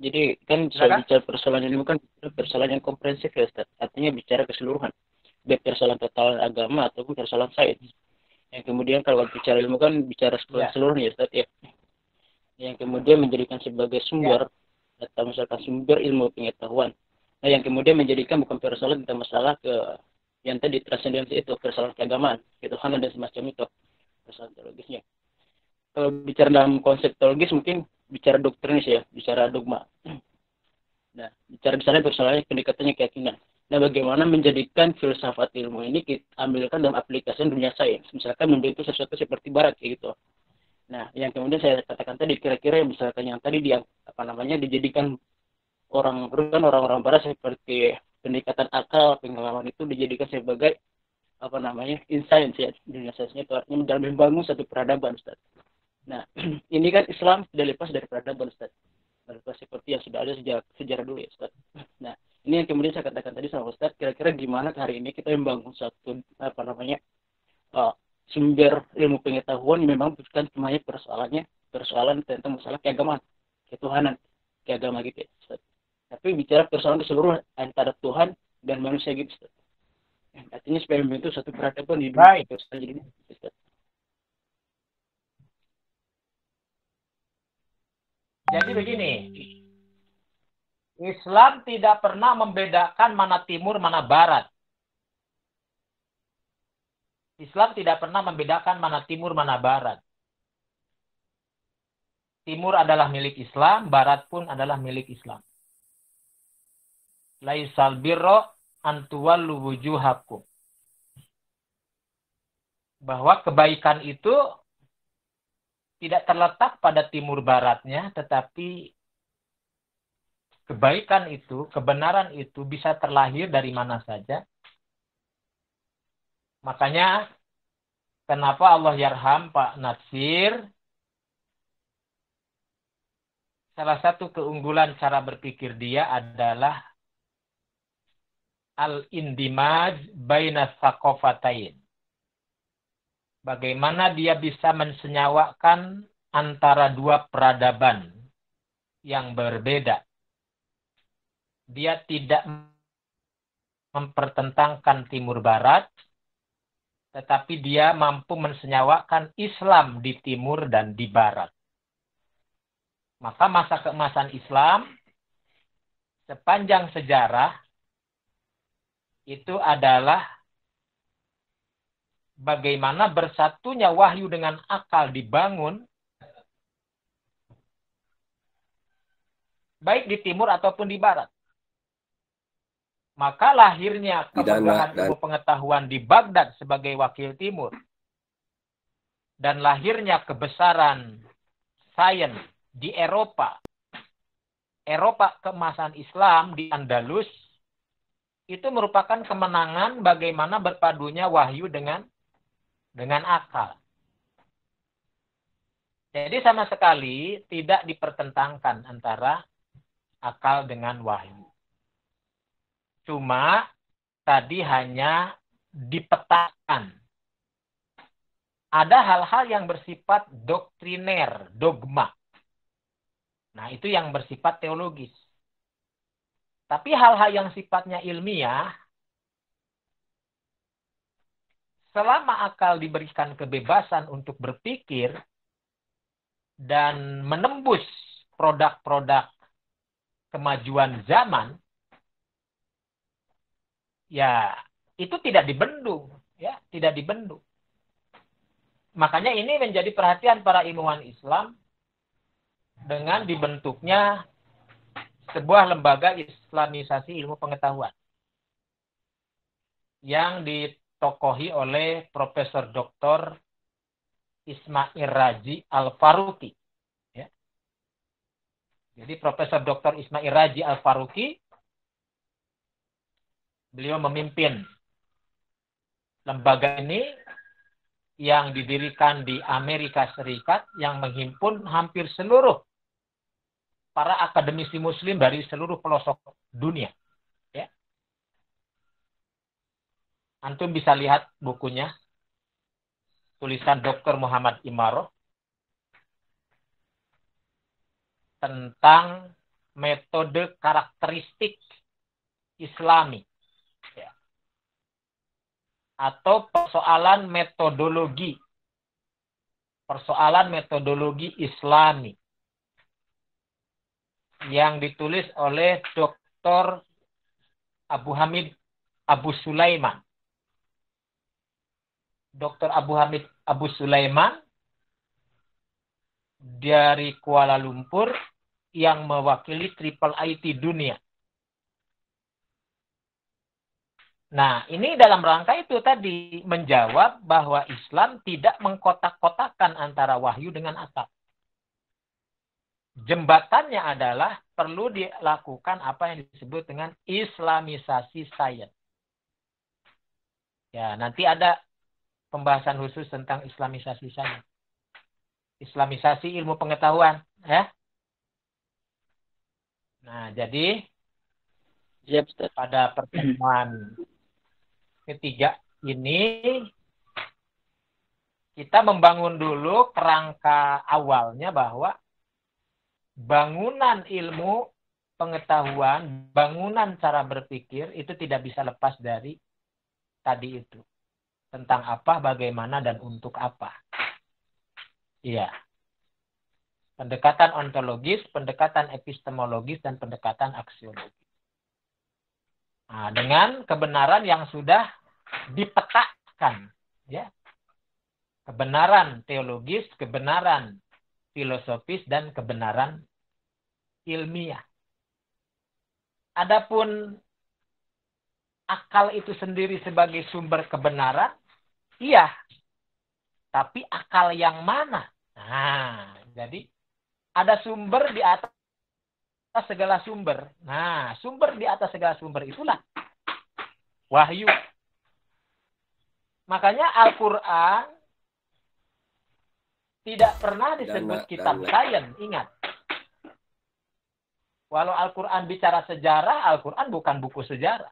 Jadi kan soal bicara persoalan ini bukan persoalan yang komprehensif ya, Ustaz. Artinya bicara keseluruhan. Baik persoalan total agama ataupun persoalan sains. Yang kemudian kalau bicara ilmu kan bicara seluruhnya, Ustaz, ya. Yang kemudian menjadikan sebagai sumber atau misalkan sumber ilmu pengetahuan. Nah, yang kemudian menjadikan bukan persoalan tentang masalah ke yang tadi transendensi itu, persoalan keagamaan, ketuhanan dan semacam itu, persoalan teologisnya. Kalau bicara dalam konsep teologis mungkin bicara doktrinis ya, bicara dogma. Nah, bicara di sana persoalannya pendekatannya keyakinan. Nah, bagaimana menjadikan filsafat ilmu ini kita ambilkan dalam aplikasi dunia sains, misalkan membentuk sesuatu seperti barat kayak gitu. Nah, yang kemudian saya katakan tadi kira-kira misalkan yang tadi dia dijadikan orang-orang barat seperti pendekatan akal, pengalaman itu dijadikan sebagai insight ya, dunia sainsnya itu artinya dalam membangun satu peradaban, Ustaz. Nah, ini kan Islam tidak lepas dari peradaban, Ustaz. Lepas seperti yang sudah ada sejak sejarah dulu ya, Ustaz. Nah, ini yang kemudian saya katakan tadi sama Ustaz, kira-kira gimana hari ini kita membangun satu sumber ilmu pengetahuan yang memang bukan cuma persoalan tentang masalah keagamaan, ketuhanan, keagama gitu ya, Ustaz. Tapi bicara persoalan keseluruhan antara Tuhan dan manusia gitu, Ustaz. Artinya supaya membentuk satu peradaban di dunia. Jadi begini, Islam tidak pernah membedakan mana timur, mana barat. Islam tidak pernah membedakan mana timur, mana barat. Timur adalah milik Islam, barat pun adalah milik Islam. Laisal birro antuwallu wujuhakum. Bahwa kebaikan itu tidak terletak pada timur baratnya, tetapi kebaikan itu, kebenaran itu bisa terlahir dari mana saja. Makanya kenapa Allah yarham Pak Natsir, salah satu keunggulan cara berpikir dia adalah al-indimaj baina tsaqafatain. Bagaimana dia bisa mensenyawakan antara dua peradaban yang berbeda. Dia tidak mempertentangkan timur barat, tetapi dia mampu mensenyawakan Islam di timur dan di barat. Maka masa keemasan Islam sepanjang sejarah itu adalah bagaimana bersatunya wahyu dengan akal dibangun, baik di timur ataupun di barat. Maka lahirnya kemegahan ilmu pengetahuan di Baghdad sebagai wakil timur, dan lahirnya kebesaran sains di Eropa keemasan Islam di Andalus, itu merupakan kemenangan bagaimana berpadunya wahyu dengan akal. Jadi sama sekali tidak dipertentangkan antara akal dengan wahyu. Cuma tadi hanya dipetakan. Ada hal-hal yang bersifat doktriner, dogma. Nah, itu yang bersifat teologis. Tapi hal-hal yang sifatnya ilmiah, selama akal diberikan kebebasan untuk berpikir dan menembus produk-produk kemajuan zaman, ya itu tidak dibendung, ya, tidak dibendung. Makanya ini menjadi perhatian para ilmuwan Islam dengan dibentuknya sebuah lembaga Islamisasi ilmu pengetahuan yang ditokohi oleh Profesor Dr. Ismail Raji Al-Faruqi. Ya. Jadi Profesor Dr. Ismail Raji Al-Faruqi, beliau memimpin lembaga ini yang didirikan di Amerika Serikat yang menghimpun hampir seluruh para akademisi muslim dari seluruh pelosok dunia. Ya. Antum bisa lihat bukunya, tulisan Dr. Muhammad Imaroh tentang metode karakteristik Islami. Ya. Atau persoalan metodologi Islami. yang ditulis oleh Dr. Abu Hamid Abu Sulaiman. Dr. Abu Hamid Abu Sulaiman dari Kuala Lumpur yang mewakili Triple IT dunia. Nah, ini dalam rangka itu tadi menjawab bahwa Islam tidak mengkotak-kotakan antara wahyu dengan akal. Jembatannya adalah perlu dilakukan apa yang disebut dengan Islamisasi sains. Ya, nanti ada pembahasan khusus tentang Islamisasi sains. Islamisasi ilmu pengetahuan, ya. Nah, jadi pada pertemuan ketiga ini kita membangun dulu kerangka awalnya bahwa bangunan ilmu pengetahuan, bangunan cara berpikir itu tidak bisa lepas dari tadi itu. Tentang apa, bagaimana, dan untuk apa. Iya. Pendekatan ontologis, pendekatan epistemologis, dan pendekatan aksiologis. Nah, dengan kebenaran yang sudah dipetakan. Ya. Kebenaran teologis, kebenaran filosofis, dan kebenaran ilmiah. Adapun akal itu sendiri sebagai sumber kebenaran, iya. Tapi akal yang mana? Nah, jadi ada sumber di atas segala sumber. Nah, sumber di atas segala sumber itulah wahyu. Makanya Al-Quran tidak pernah disebut kitab sains, ingat. Walau Al-Quran bicara sejarah, Al-Quran bukan buku sejarah.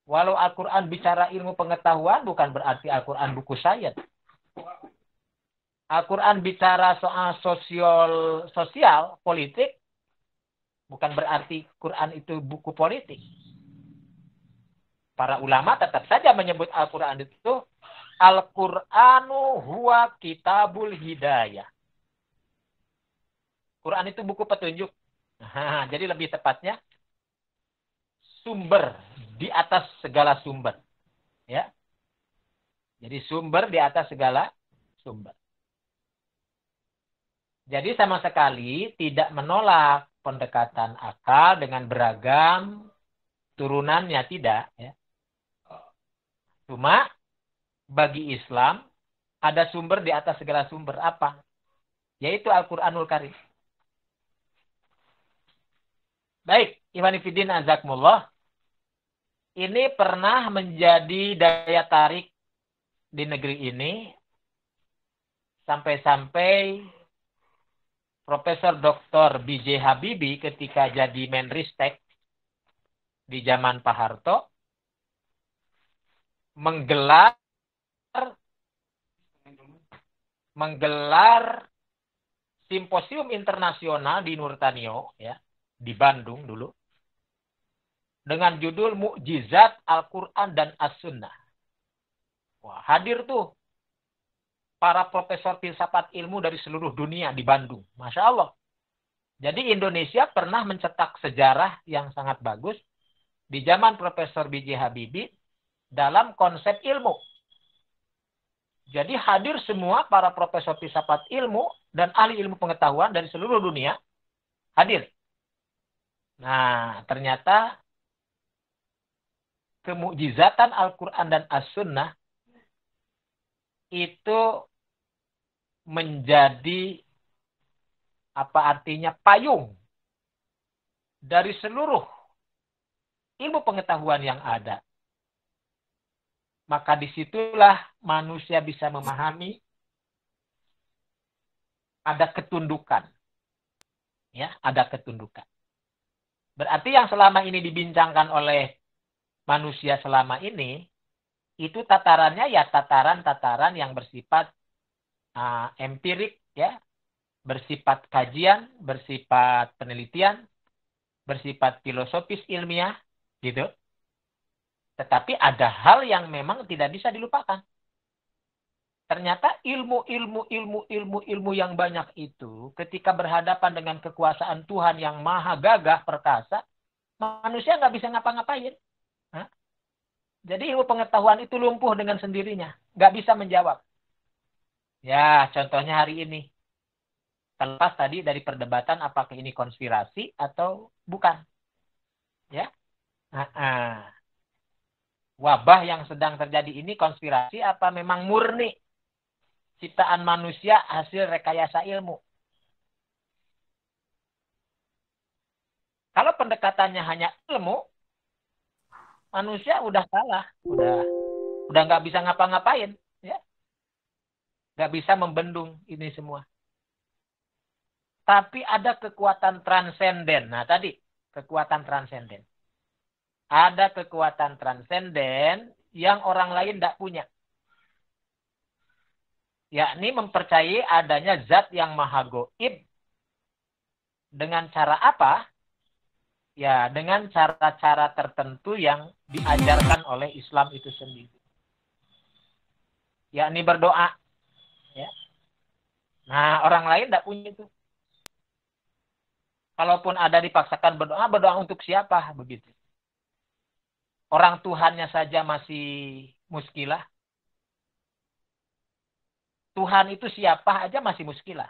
Walau Al-Quran bicara ilmu pengetahuan, bukan berarti Al-Quran buku sains. Al-Quran bicara soal sosial, politik, bukan berarti Quran itu buku politik. Para ulama tetap saja menyebut Al-Quran itu Al-Qur'anu huwa kitabul hidayah. Quran itu buku petunjuk. Nah, jadi lebih tepatnya sumber di atas segala sumber. Ya. Jadi sumber di atas segala sumber. Jadi sama sekali tidak menolak pendekatan akal dengan beragam turunannya, tidak. Ya. Cuma bagi Islam ada sumber di atas segala sumber. Apa? Yaitu Al-Quranul Karim. Baik, Ikhwan Fillah azakumullah. Ini pernah menjadi daya tarik di negeri ini sampai-sampai Profesor Dr. B.J. Habibie ketika jadi Menristek di zaman Pak Harto menggelar simposium internasional di Nurtanio, ya, di Bandung dulu, dengan judul Mukjizat Al-Quran dan As-Sunnah. Wah, hadir tuh para profesor filsafat ilmu dari seluruh dunia di Bandung. Masya Allah. Jadi Indonesia pernah mencetak sejarah yang sangat bagus di zaman Profesor B.J. Habibie dalam konsep ilmu. Jadi hadir semua para profesor filsafat ilmu dan ahli ilmu pengetahuan dari seluruh dunia hadir. Nah, ternyata kemukjizatan Al-Quran dan As-Sunnah itu menjadi apa artinya payung dari seluruh ilmu pengetahuan yang ada. Maka disitulah manusia bisa memahami ada ketundukan. Ya, ada ketundukan. Berarti yang selama ini dibincangkan oleh manusia selama ini, itu tatarannya ya tataran-tataran yang bersifat empirik, ya, bersifat kajian, bersifat penelitian, bersifat filosofis ilmiah, gitu. Tetapi ada hal yang memang tidak bisa dilupakan. Ternyata ilmu yang banyak itu ketika berhadapan dengan kekuasaan Tuhan yang maha gagah perkasa, manusia nggak bisa ngapa-ngapain. Hah? Jadi ilmu pengetahuan itu lumpuh dengan sendirinya, nggak bisa menjawab. Ya, contohnya hari ini. Terlepas tadi dari perdebatan apakah ini konspirasi atau bukan. Ya. Wabah yang sedang terjadi ini konspirasi apa memang murni ciptaan manusia hasil rekayasa ilmu? Kalau pendekatannya hanya ilmu, manusia udah salah, udah nggak bisa ngapa-ngapain, ya, nggak bisa membendung ini semua. Tapi ada kekuatan transenden. Nah tadi kekuatan transenden. Ada kekuatan transenden yang orang lain tidak punya. Yakni mempercayai adanya zat yang maha gaib. Dengan cara apa? Ya, dengan cara-cara tertentu yang diajarkan oleh Islam itu sendiri. Yakni berdoa. Ya. Nah, orang lain tidak punya itu. Kalaupun ada dipaksakan berdoa, berdoa untuk siapa? Begitu. Orang Tuhannya saja masih muskilah. Tuhan itu siapa aja masih muskilah.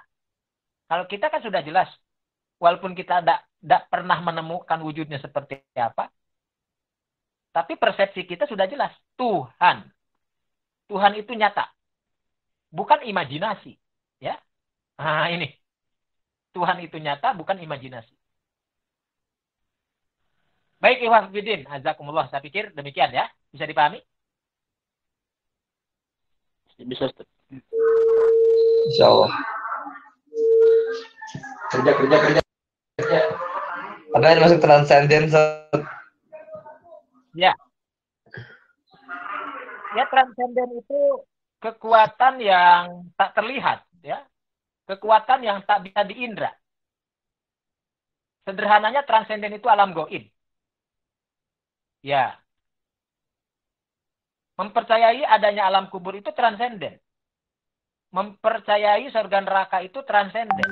Kalau kita kan sudah jelas. Walaupun kita tidak pernah menemukan wujudnya seperti apa. Tapi persepsi kita sudah jelas. Tuhan. Tuhan itu nyata. Bukan imajinasi. Ya. Nah ini. Tuhan itu nyata, bukan imajinasi. Baik, Ikhwan Fidin. Azakumullah. Saya pikir demikian ya. Bisa dipahami? Bisa, Ustaz. Insya Allah. Kerja. Ada yang masuk transenden? Ya. Ya, transenden itu kekuatan yang tak terlihat, ya. Kekuatan yang tak bisa diindra. Sederhananya transenden itu alam gaib. Ya. Mempercayai adanya alam kubur itu transenden. Mempercayai surga neraka itu transenden.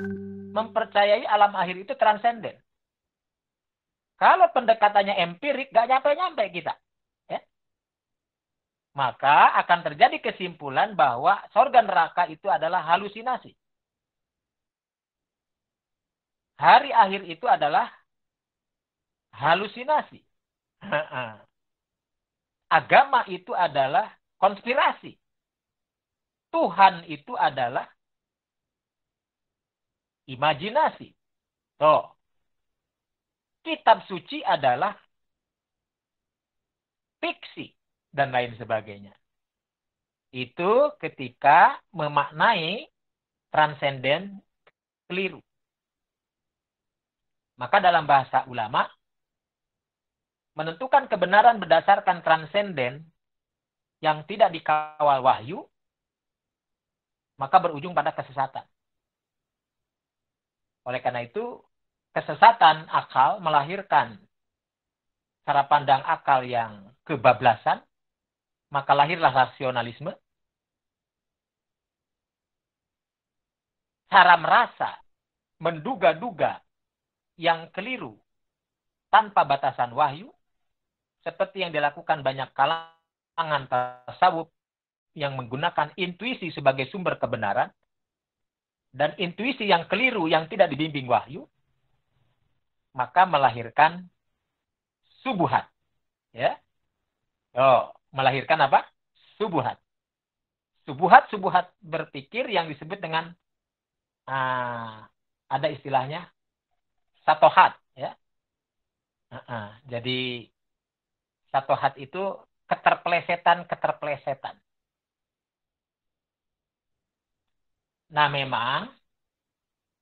Mempercayai alam akhir itu transenden. Kalau pendekatannya empirik, gak nyampe-nyampe kita. Ya. Maka akan terjadi kesimpulan bahwa surga neraka itu adalah halusinasi. Hari akhir itu adalah halusinasi. Agama itu adalah konspirasi. Tuhan itu adalah imajinasi. Tuh. Kitab suci adalah fiksi dan lain sebagainya. Itu ketika memaknai transenden keliru. Maka dalam bahasa ulama, menentukan kebenaran berdasarkan transenden yang tidak dikawal wahyu, maka berujung pada kesesatan. Oleh karena itu, kesesatan akal melahirkan cara pandang akal yang kebablasan, maka lahirlah rasionalisme. Cara merasa, menduga-duga yang keliru tanpa batasan wahyu, seperti yang dilakukan banyak kalangan tasawuf yang menggunakan intuisi sebagai sumber kebenaran, dan intuisi yang keliru yang tidak dibimbing wahyu, maka melahirkan subuhat. Ya. Melahirkan apa? Subuhat. Subuhat berpikir yang disebut dengan ada istilahnya satohat. Ya. Jadi satohat itu keterpelesetan. Nah memang,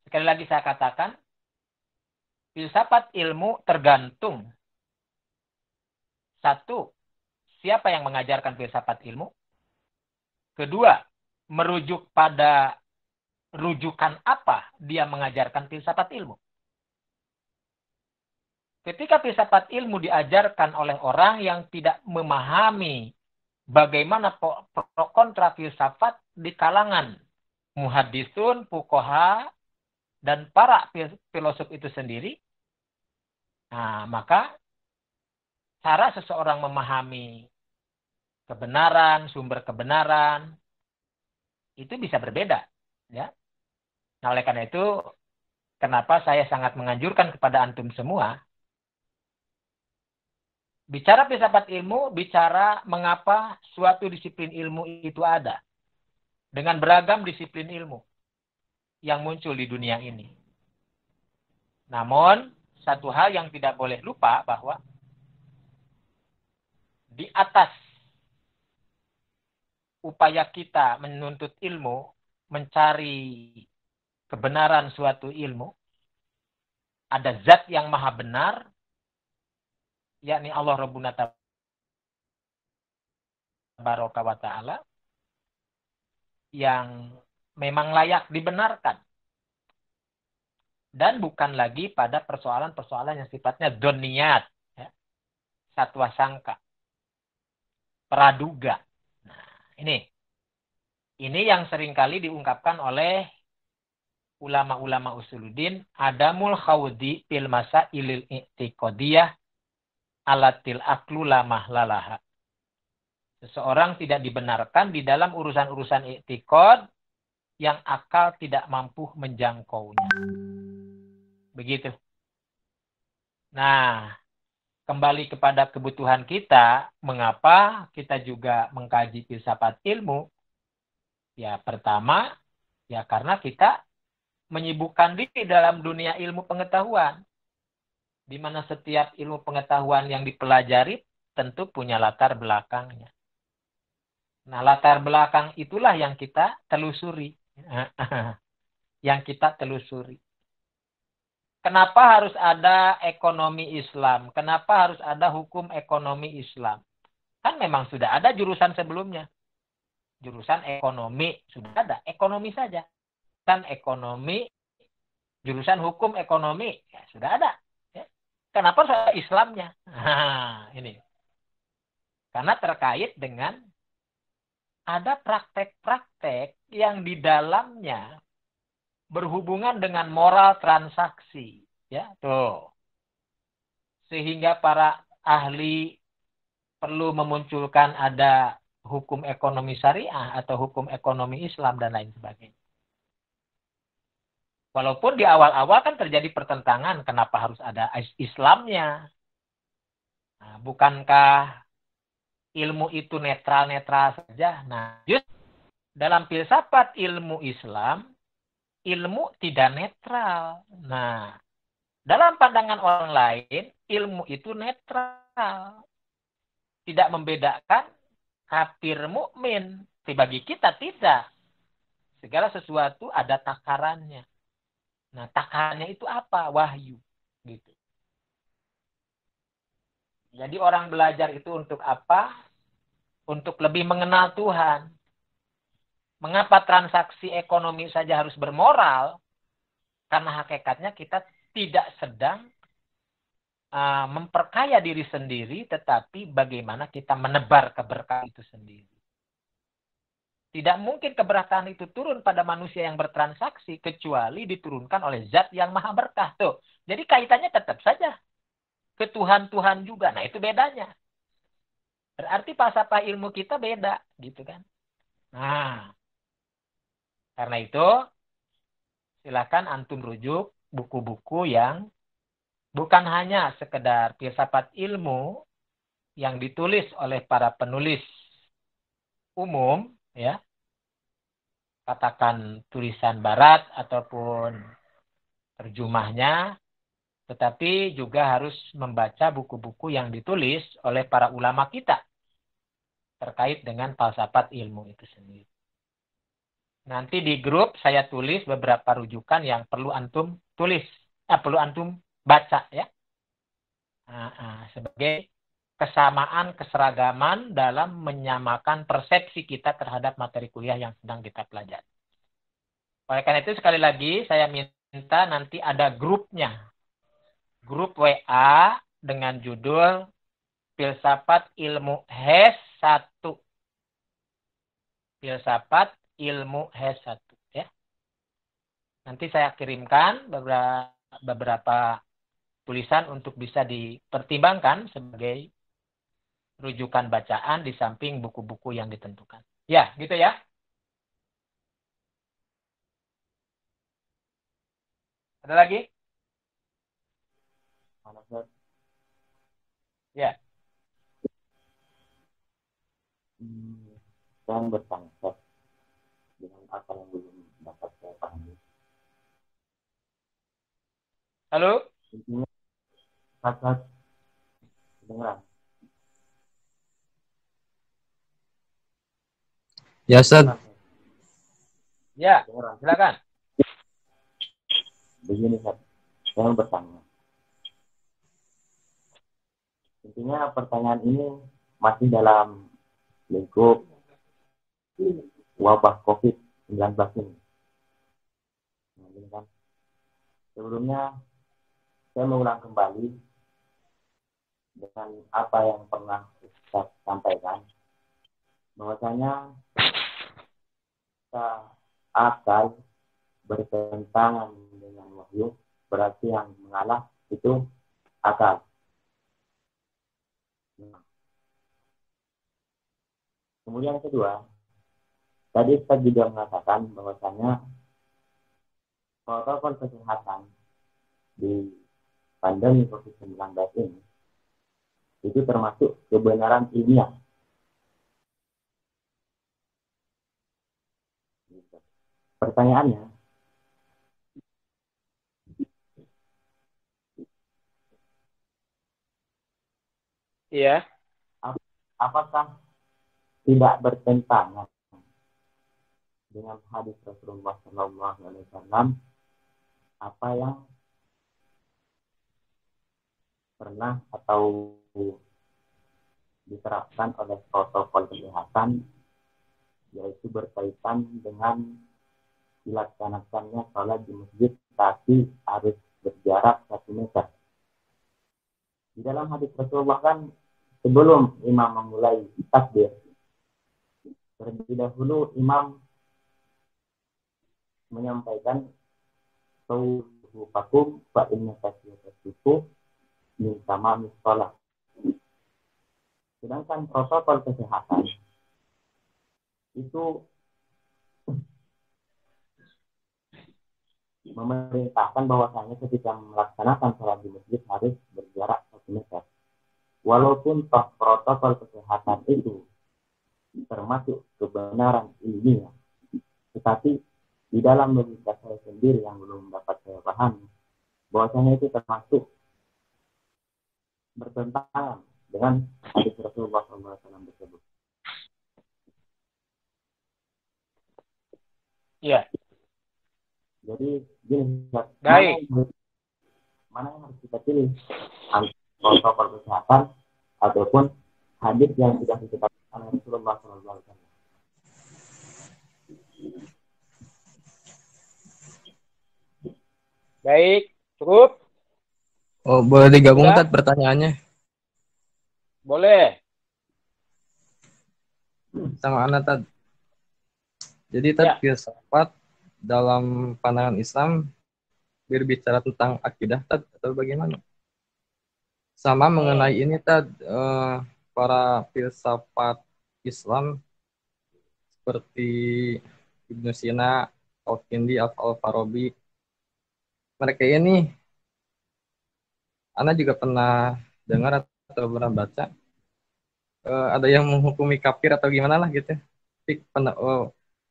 sekali lagi saya katakan, filsafat ilmu tergantung. Satu, siapa yang mengajarkan filsafat ilmu? Kedua, merujuk pada rujukan apa dia mengajarkan filsafat ilmu? Ketika filsafat ilmu diajarkan oleh orang yang tidak memahami bagaimana pro kontra filsafat, di kalangan muhaddisun, fuqaha, dan para filosof itu sendiri. Nah, maka cara seseorang memahami kebenaran, sumber kebenaran, itu bisa berbeda. Ya. Nah, oleh karena itu, kenapa saya sangat menganjurkan kepada antum semua, bicara filsafat ilmu, bicara mengapa suatu disiplin ilmu itu ada. Dengan beragam disiplin ilmu yang muncul di dunia ini. Namun, satu hal yang tidak boleh lupa bahwa di atas upaya kita menuntut ilmu, mencari kebenaran suatu ilmu, ada zat yang maha benar, yakni Allah Rabbuna Tabaraka wa Ta'ala, yang memang layak dibenarkan. Dan bukan lagi pada persoalan-persoalan yang sifatnya doniat, ya, satwa sangka, praduga. Nah, ini yang seringkali diungkapkan oleh ulama-ulama usuluddin, adamul khawdi fil masailil i'tiqadiyah alatil aqlu la mahlalaha. Seseorang tidak dibenarkan di dalam urusan-urusan i'tiqad yang akal tidak mampu menjangkaunya. Begitu. Nah, kembali kepada kebutuhan kita, mengapa kita juga mengkaji filsafat ilmu? Ya, pertama, ya karena kita menyibukkan diri dalam dunia ilmu pengetahuan, di mana setiap ilmu pengetahuan yang dipelajari tentu punya latar belakangnya. Nah, latar belakang itulah yang kita telusuri. Yang kita telusuri. Kenapa harus ada ekonomi Islam? Kenapa harus ada hukum ekonomi Islam? Kan memang sudah ada jurusan sebelumnya. Jurusan ekonomi sudah ada. Ekonomi saja. Kan ekonomi, jurusan hukum ekonomi, ya sudah ada. Ya. Kenapa harus ada Islamnya? Nah, ini. Karena terkait dengan ada praktek-praktek yang di dalamnya berhubungan dengan moral transaksi, ya, tuh. Sehingga para ahli perlu memunculkan ada hukum ekonomi syariah atau hukum ekonomi Islam dan lain sebagainya. Walaupun di awal-awal kan terjadi pertentangan, kenapa harus ada Islamnya? Nah, bukankah ilmu itu netral-netral saja? Nah, just dalam filsafat ilmu Islam, ilmu tidak netral. Nah, dalam pandangan orang lain, ilmu itu netral. Tidak membedakan kafir mukmin. Bagi kita tidak. Segala sesuatu ada takarannya. Nah, takarannya itu apa? Wahyu. Gitu. Jadi orang belajar itu untuk apa? Untuk lebih mengenal Tuhan. Mengapa transaksi ekonomi saja harus bermoral? Karena hakikatnya kita tidak sedang memperkaya diri sendiri, tetapi bagaimana kita menebar keberkahan itu sendiri. Tidak mungkin keberkahan itu turun pada manusia yang bertransaksi, kecuali diturunkan oleh zat yang maha berkah. Tuh. Jadi kaitannya tetap saja ke Tuhan-Tuhan juga. Nah, itu bedanya. Berarti falsafah ilmu kita beda, gitu kan. Nah, karena itu, silakan antum rujuk buku-buku yang bukan hanya sekedar filsafat ilmu yang ditulis oleh para penulis umum, ya, katakan tulisan barat ataupun terjemahnya, tetapi juga harus membaca buku-buku yang ditulis oleh para ulama kita terkait dengan falsafat ilmu itu sendiri. Nanti di grup saya tulis beberapa rujukan yang perlu antum tulis, perlu antum baca, ya. Sebagai kesamaan, keseragaman dalam menyamakan persepsi kita terhadap materi kuliah yang sedang kita pelajari. Oleh karena itu sekali lagi saya minta nanti ada grupnya. Grup WA dengan judul Filsafat Ilmu HES 1. Filsafat ilmu H1 ya. Nanti saya kirimkan beberapa tulisan untuk bisa dipertimbangkan sebagai rujukan bacaan di samping buku-buku yang ditentukan. Ya, gitu ya. Ada lagi? Mana, Ustaz? Ya. Saya bertanya, Ustaz, dengan apa yang belum dapat saya pahami. Halo? Intinya, Ustaz, kedengeran? Ya, Ustaz. Ya, Kedengeran? silakan. Begini, Ustaz, saya bertanya. Intinya pertanyaan ini masih dalam lingkup wabah COVID-19 ini. Nah, ini kan. Sebelumnya, saya mengulang kembali dengan apa yang pernah Ustaz sampaikan, bahwasanya kita akal bertentangan dengan wahyu, berarti yang mengalah itu akal. Kemudian yang kedua, tadi Ustaz juga mengatakan bahwasanya protokol kesehatan di pandemi COVID-19 ini itu termasuk kebenaran ilmiah. Pertanyaannya, Iya. apakah tidak bertentangan dengan hadis Rasulullah SAW apa yang pernah atau diterapkan oleh protokol kesehatan, yaitu berkaitan dengan dilaksanakannya sholat di masjid tapi harus berjarak 1 meter. Di dalam hadis Rasulullah kan sebelum imam memulai takbir, terlebih dahulu imam menyampaikan Sauhu fakum fa inna tasbihatuhu min tamamis shalah. Sedangkan protokol kesehatan itu memerintahkan bahwasanya ketika melaksanakan sholat di masjid harus berjarak 1 meter. Walaupun protokol kesehatan itu termasuk kebenaran ilmiah, tetapi di dalam logika saya sendiri yang belum dapat saya pahami, bahwasanya itu termasuk bertentangan dengan hadis Rasulullah SAW tersebut. Iya. Jadi gini, Baik. mana yang harus kita pilih, protokol kesehatan ataupun hadis yang sudah ditetapkan oleh Rasulullah SAW. Baik, cukup? Oh, boleh digabung Sudah? Tad pertanyaannya Boleh. sama Ana Tad. Jadi Tad, Ya. filsafat dalam pandangan Islam berbicara tentang akidah Tad atau bagaimana? Sama mengenai ini Tad, para filsafat Islam seperti Ibnu Sina, Al-Kindi, Al-Farabi, mereka ini Ana juga pernah dengar atau pernah baca ada yang menghukumi kafir atau gimana lah gitu. Tapi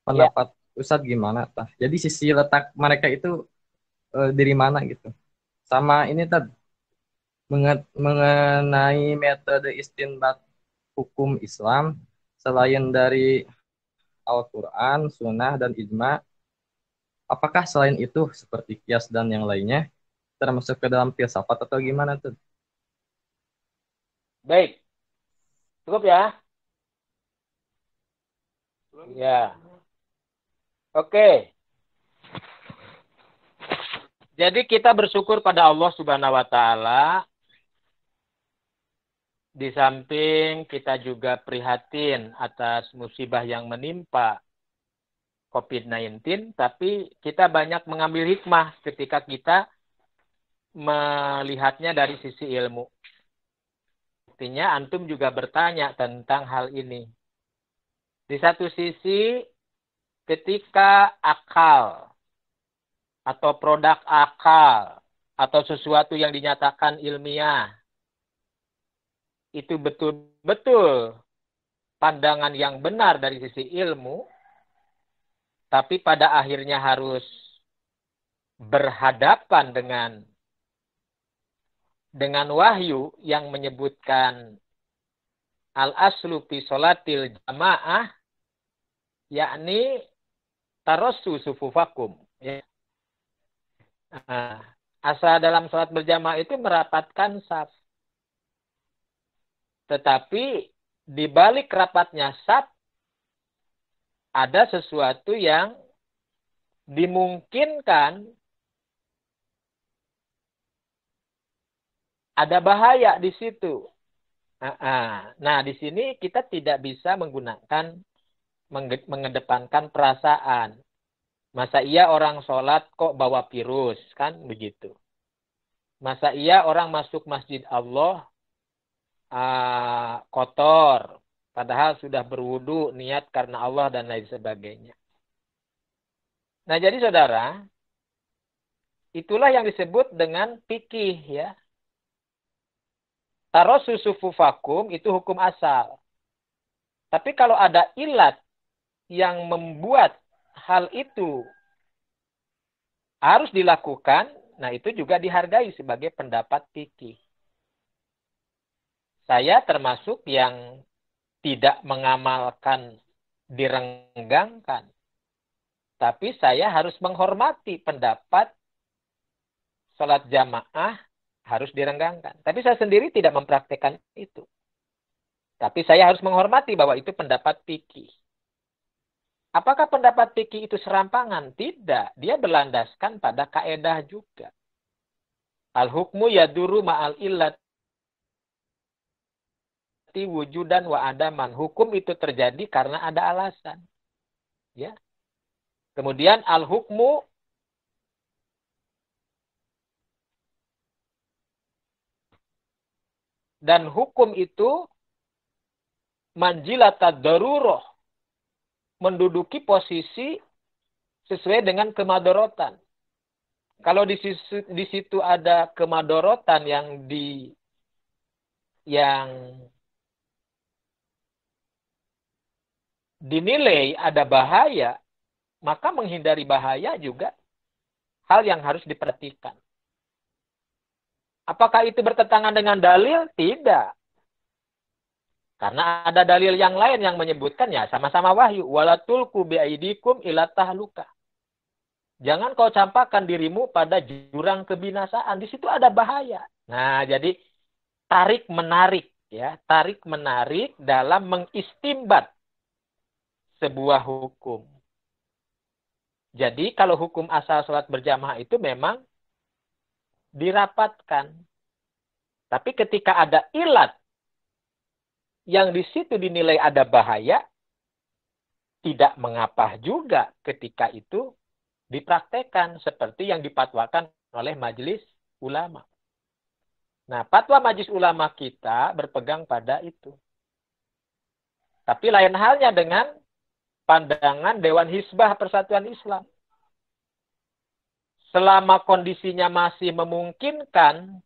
pendapat Ustadz gimana? Jadi sisi letak mereka itu dari mana gitu. Sama ini Tad, mengenai metode istinbat hukum Islam selain dari Al-Quran, Sunnah, dan Ijma, apakah selain itu seperti kias dan yang lainnya termasuk ke dalam filsafat atau gimana tuh? Baik. Cukup ya? Ya. Oke. Jadi kita bersyukur pada Allah Subhanahu wa taala. Di samping kita juga prihatin atas musibah yang menimpa COVID-19, tapi kita banyak mengambil hikmah ketika kita melihatnya dari sisi ilmu. Artinya antum juga bertanya tentang hal ini. Di satu sisi, ketika akal atau produk akal atau sesuatu yang dinyatakan ilmiah itu betul-betul pandangan yang benar dari sisi ilmu, tapi pada akhirnya harus berhadapan dengan wahyu yang menyebutkan al-aslu fi sholatil jamaah, yakni tarassu sufufakum. Ya. Asal dalam sholat berjamaah itu merapatkan saf. Tetapi di balik rapatnya saf ada sesuatu yang dimungkinkan ada bahaya di situ. Nah, di sini kita tidak bisa mengedepankan perasaan. Masa iya orang sholat kok bawa virus, kan begitu. Masa iya orang masuk masjid Allah kotor, padahal sudah berwudu, niat karena Allah dan lain sebagainya. Nah, jadi saudara, itulah yang disebut dengan fikih, ya. Tarassu sufufakum itu hukum asal. Tapi kalau ada ilat yang membuat hal itu harus dilakukan, nah itu juga dihargai sebagai pendapat fikih. Saya termasuk yang tidak mengamalkan direnggangkan. Tapi saya harus menghormati pendapat sholat jamaah harus direnggangkan. Tapi saya sendiri tidak mempraktekkan itu. Tapi saya harus menghormati bahwa itu pendapat fikih. Apakah pendapat fikih itu serampangan? Tidak. Dia berlandaskan pada kaedah juga. Al-hukmu yaduru ma'al illat wujudan wa adaman. Hukum itu terjadi karena ada alasan. Ya. Kemudian al-hukmu dan hukum itu manjilatad daruroh, menduduki posisi sesuai dengan kemadorotan. Kalau di situ ada kemadorotan yang dinilai ada bahaya, maka menghindari bahaya juga hal yang harus diperhatikan. Apakah itu bertentangan dengan dalil? Tidak. Karena ada dalil yang lain yang menyebutkan ya sama-sama wahyu. Walatulku biaidikum ila tahluka. Jangan kau campakkan dirimu pada jurang kebinasaan. Di situ ada bahaya. Nah, jadi tarik-menarik, ya, tarik-menarik dalam mengistimbat sebuah hukum. Jadi kalau hukum asal sholat berjamaah itu memang dirapatkan. Tapi ketika ada ilat yang di situ dinilai ada bahaya, tidak mengapa juga ketika itu dipraktekkan seperti yang dipatwakan oleh majelis ulama. Nah, fatwa majelis ulama kita berpegang pada itu. Tapi lain halnya dengan pandangan Dewan Hizbah Persatuan Islam. Selama kondisinya masih memungkinkan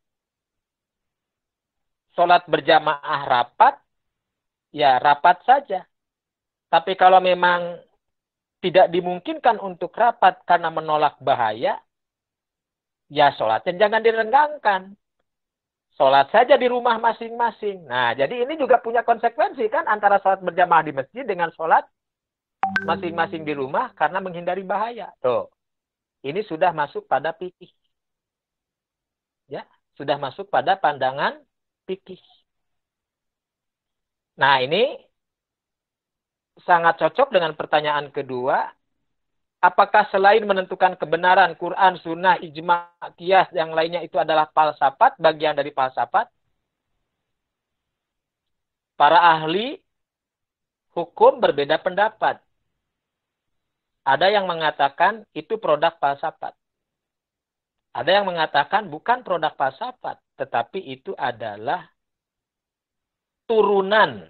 sholat berjamaah rapat, ya rapat saja. Tapi kalau memang tidak dimungkinkan untuk rapat karena menolak bahaya, ya sholatnya jangan direnggangkan. Sholat saja di rumah masing-masing. Nah, jadi ini juga punya konsekuensi kan antara sholat berjamaah di masjid dengan sholat masing-masing di rumah karena menghindari bahaya. Tuh. Ini sudah masuk pada fikih. Ya, sudah masuk pada pandangan fikih. Nah, ini sangat cocok dengan pertanyaan kedua. Apakah selain menentukan kebenaran Quran, Sunnah, Ijma, Qiyas, yang lainnya itu adalah falsafat, bagian dari falsafat? Para ahli hukum berbeda pendapat. Ada yang mengatakan itu produk falsafat. Ada yang mengatakan bukan produk falsafat, tetapi itu adalah turunan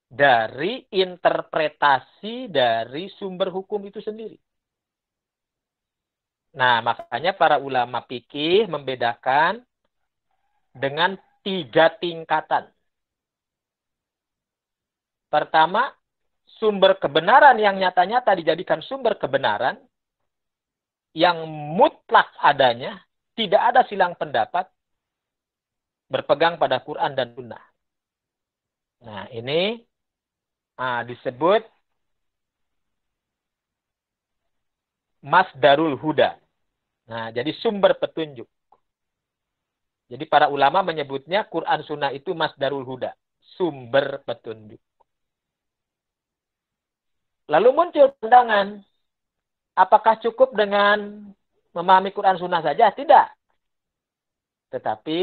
dari interpretasi dari sumber hukum itu sendiri. Nah, makanya para ulama fikih membedakan dengan 3 tingkatan. Pertama, sumber kebenaran yang nyata-nyata dijadikan sumber kebenaran yang mutlak adanya, tidak ada silang pendapat, berpegang pada Quran dan Sunnah. Nah, ini disebut Masdarul Huda. Nah, jadi sumber petunjuk. Jadi para ulama menyebutnya Quran Sunnah itu Masdarul Huda, sumber petunjuk. Lalu muncul pandangan, apakah cukup dengan memahami Quran Sunnah saja? Tidak. Tetapi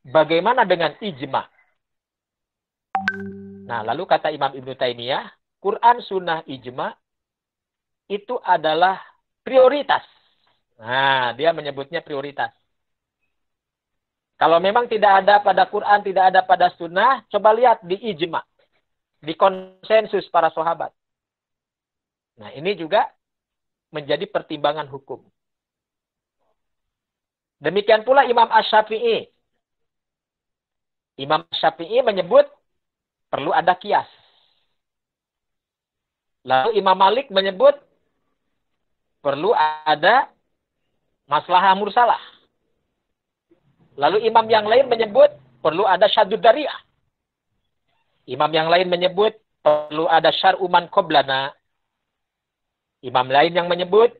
bagaimana dengan ijma? Nah, lalu kata Imam Ibnu Taimiyah, Quran Sunnah ijma itu adalah prioritas. Nah, dia menyebutnya prioritas. Kalau memang tidak ada pada Quran, tidak ada pada Sunnah, coba lihat di ijma, di konsensus para sahabat. Nah, ini juga menjadi pertimbangan hukum. Demikian pula Imam Asy-Syafi'i. Imam Syafi'i menyebut perlu ada kias. Lalu Imam Malik menyebut perlu ada maslahah mursalah. Lalu imam yang lain menyebut perlu ada syaddud dari'ah. Imam yang lain menyebut perlu ada syar'u man qablana. Imam lain yang menyebut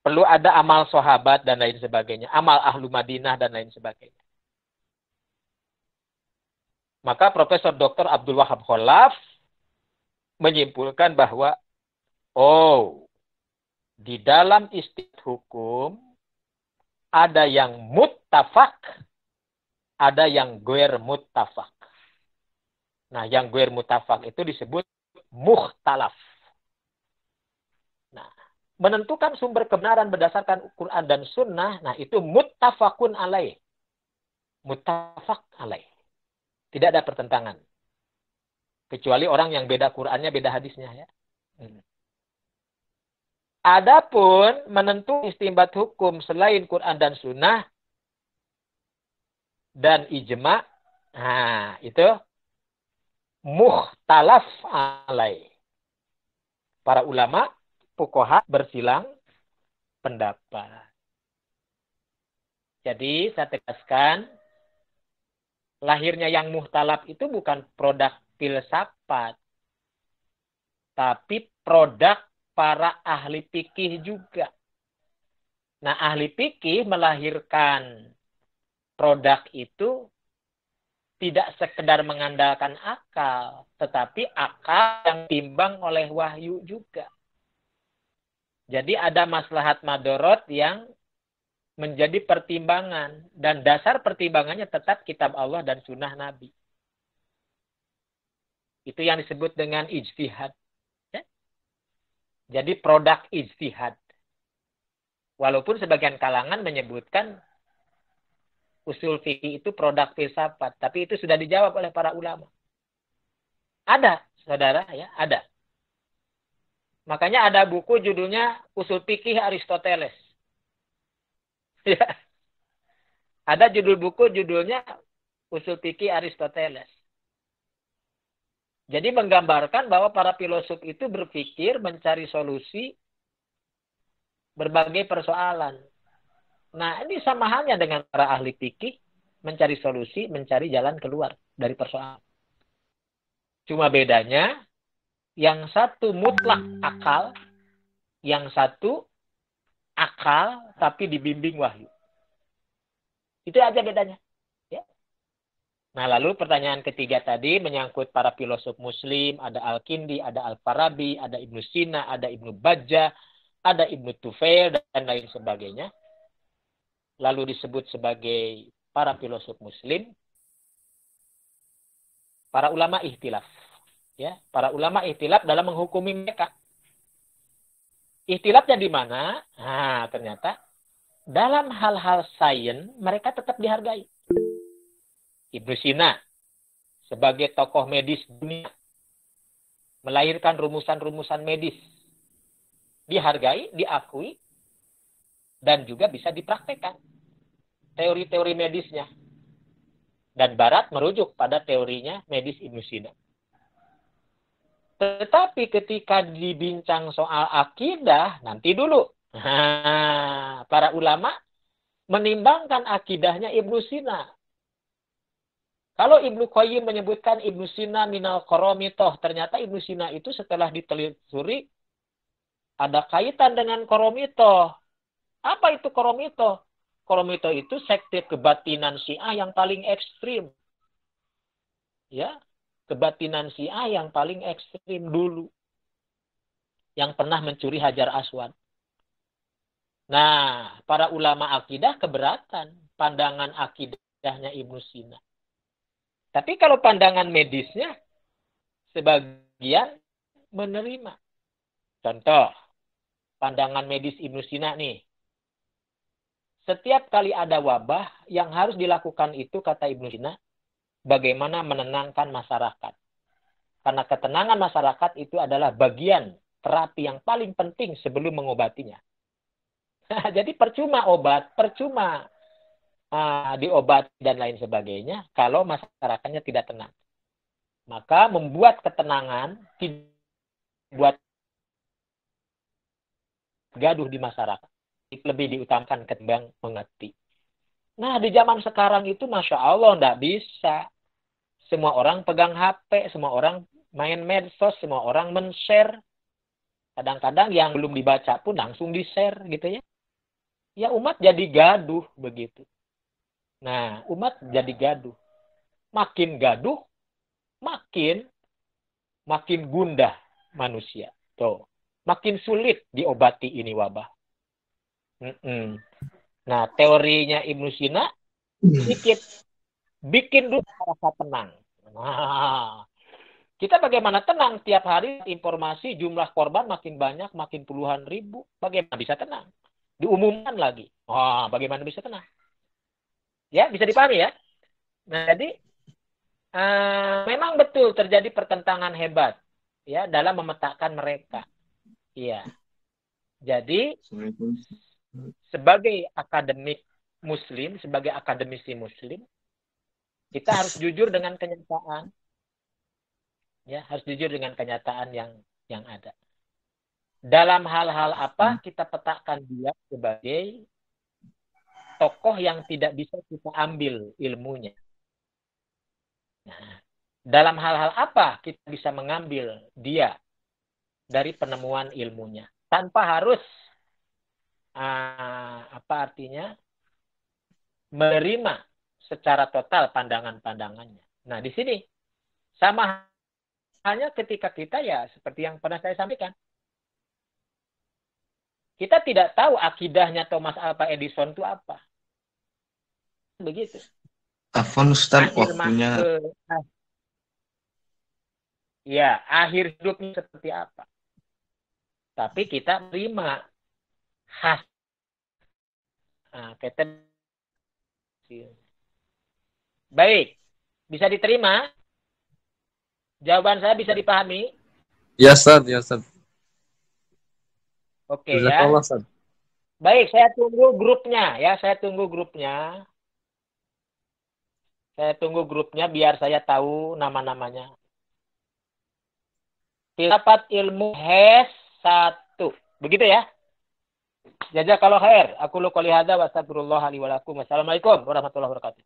perlu ada amal sahabat dan lain sebagainya. Amal ahlu Madinah dan lain sebagainya. Maka Profesor Dr. Abdul Wahab Khalaf menyimpulkan bahwa di dalam istihad hukum ada yang muttafaq, ada yang ghair muttafaq. Nah, yang ghair muttafaq itu disebut mukhtalaf. Nah, menentukan sumber kebenaran berdasarkan Quran dan Sunnah, nah itu muttafaqun alaih. Muttafaq alaih. Tidak ada pertentangan. Kecuali orang yang beda Qurannya, beda hadisnya ya. Adapun menentukan istinbat hukum selain Quran dan Sunnah dan ijma, nah itu mukhtalaf alaih. Para ulama, fuqaha bersilang pendapat. Jadi saya tegaskan, lahirnya yang mukhtalaf itu bukan produk filsafat, tapi produk para ahli fikih juga. Nah, ahli fikih melahirkan produk itu tidak sekedar mengandalkan akal, tetapi akal yang timbang oleh wahyu juga. Jadi ada maslahat madorot yang menjadi pertimbangan. Dan dasar pertimbangannya tetap kitab Allah dan sunnah Nabi. Itu yang disebut dengan ijtihad. Jadi produk ijtihad. Walaupun sebagian kalangan menyebutkan usul fikih itu produk filsafat. Tapi itu sudah dijawab oleh para ulama. Ada, saudara, ya, ada. Makanya ada buku judulnya Usul Fikih Aristoteles. Ya. Ada judul buku judulnya Usul Fikih Aristoteles. Jadi menggambarkan bahwa para filosof itu berpikir mencari solusi berbagai persoalan. Nah, ini sama halnya dengan para ahli fikih mencari solusi, mencari jalan keluar dari persoalan. Cuma bedanya, yang satu mutlak akal, yang satu akal tapi dibimbing wahyu. Itu aja bedanya. Nah, lalu pertanyaan ketiga tadi menyangkut para filosof muslim, ada Al-Kindi, ada Al-Farabi, ada Ibnu Sina, ada Ibnu Bajjah, ada Ibnu Tufail, dan lain sebagainya. Lalu disebut sebagai para filosof muslim. Para ulama ikhtilaf. Ya, para ulama ihtilaf dalam menghukumi mereka. Ihtilafnya di mana? Nah, ternyata dalam hal-hal sains mereka tetap dihargai. Ibnu Sina sebagai tokoh medis dunia melahirkan rumusan-rumusan medis, dihargai, diakui, dan juga bisa dipraktekkan teori-teori medisnya. Dan Barat merujuk pada teorinya medis Ibnu Sina. Tetapi ketika dibincang soal akidah, nanti dulu. Para ulama menimbangkan akidahnya Ibnu Sina. Kalau Ibnu Qayyim menyebutkan Ibnu Sina minal qoromitoh, ternyata Ibnu Sina itu setelah ditelusuri ada kaitan dengan qoromitoh. Apa itu qoromitoh? Qoromitoh itu sekte kebatinan Syiah yang paling ekstrim. Ya, kebatinan Syiah yang paling ekstrim dulu. Yang pernah mencuri Hajar Aswad. Nah, para ulama akidah keberatan pandangan akidahnya Ibnu Sina. Tapi kalau pandangan medisnya, sebagian menerima. Contoh, pandangan medis Ibnu Sina nih. Setiap kali ada wabah, yang harus dilakukan itu, kata Ibnu Sina, bagaimana menenangkan masyarakat. Karena ketenangan masyarakat itu adalah bagian terapi yang paling penting sebelum mengobatinya. Jadi percuma obat, percuma diobati dan lain sebagainya kalau masyarakatnya tidak tenang. Maka membuat ketenangan buat gaduh di masyarakat lebih diutamakan ketimbang mengerti. Nah, di zaman sekarang itu Masya Allah tidak bisa. Semua orang pegang HP, semua orang main medsos, semua orang men-share. Kadang-kadang yang belum dibaca pun langsung di-share gitu ya. Ya umat jadi gaduh begitu. Nah, umat jadi gaduh. Makin gaduh, makin gundah manusia. Tuh. Makin sulit diobati ini wabah. Nah, teorinya Ibnu Sina sedikit bikin dulu rasa tenang. Nah, kita bagaimana tenang tiap hari informasi jumlah korban makin banyak, makin puluhan ribu. Bagaimana bisa tenang? Diumumkan lagi. Wah, bagaimana bisa tenang? Ya, bisa dipahami ya. Nah, jadi memang betul terjadi pertentangan hebat ya dalam memetakan mereka. Iya. Jadi sebagai akademik Muslim, sebagai akademisi Muslim, kita harus jujur dengan kenyataan. Ya, harus jujur dengan kenyataan yang ada. Dalam hal-hal apa kita petakan dia sebagai tokoh yang tidak bisa kita ambil ilmunya. Nah, dalam hal-hal apa kita bisa mengambil dia dari penemuan ilmunya tanpa harus apa artinya menerima secara total pandangan-pandangannya. Nah, di sini sama halnya ketika kita ya seperti yang pernah saya sampaikan. Kita tidak tahu akidahnya Thomas Alva Edison itu apa. Begitu. Afwan Ustaz, waktunya. Ya, akhir hidupnya seperti apa. Tapi kita terima khas. Baik. Bisa diterima? Jawaban saya bisa dipahami? Ya, Ustaz, ya, Ustaz. Oke ya. Baik, saya tunggu grupnya ya. Saya tunggu grupnya. Saya tunggu grupnya biar saya tahu nama-namanya. Filsafat ilmu HES 1. Begitu ya. Jazakallahu khair. Aku lu qouli hadza wa astagfirullah li wa lakum. Wassalamualaikum warahmatullahi wabarakatuh.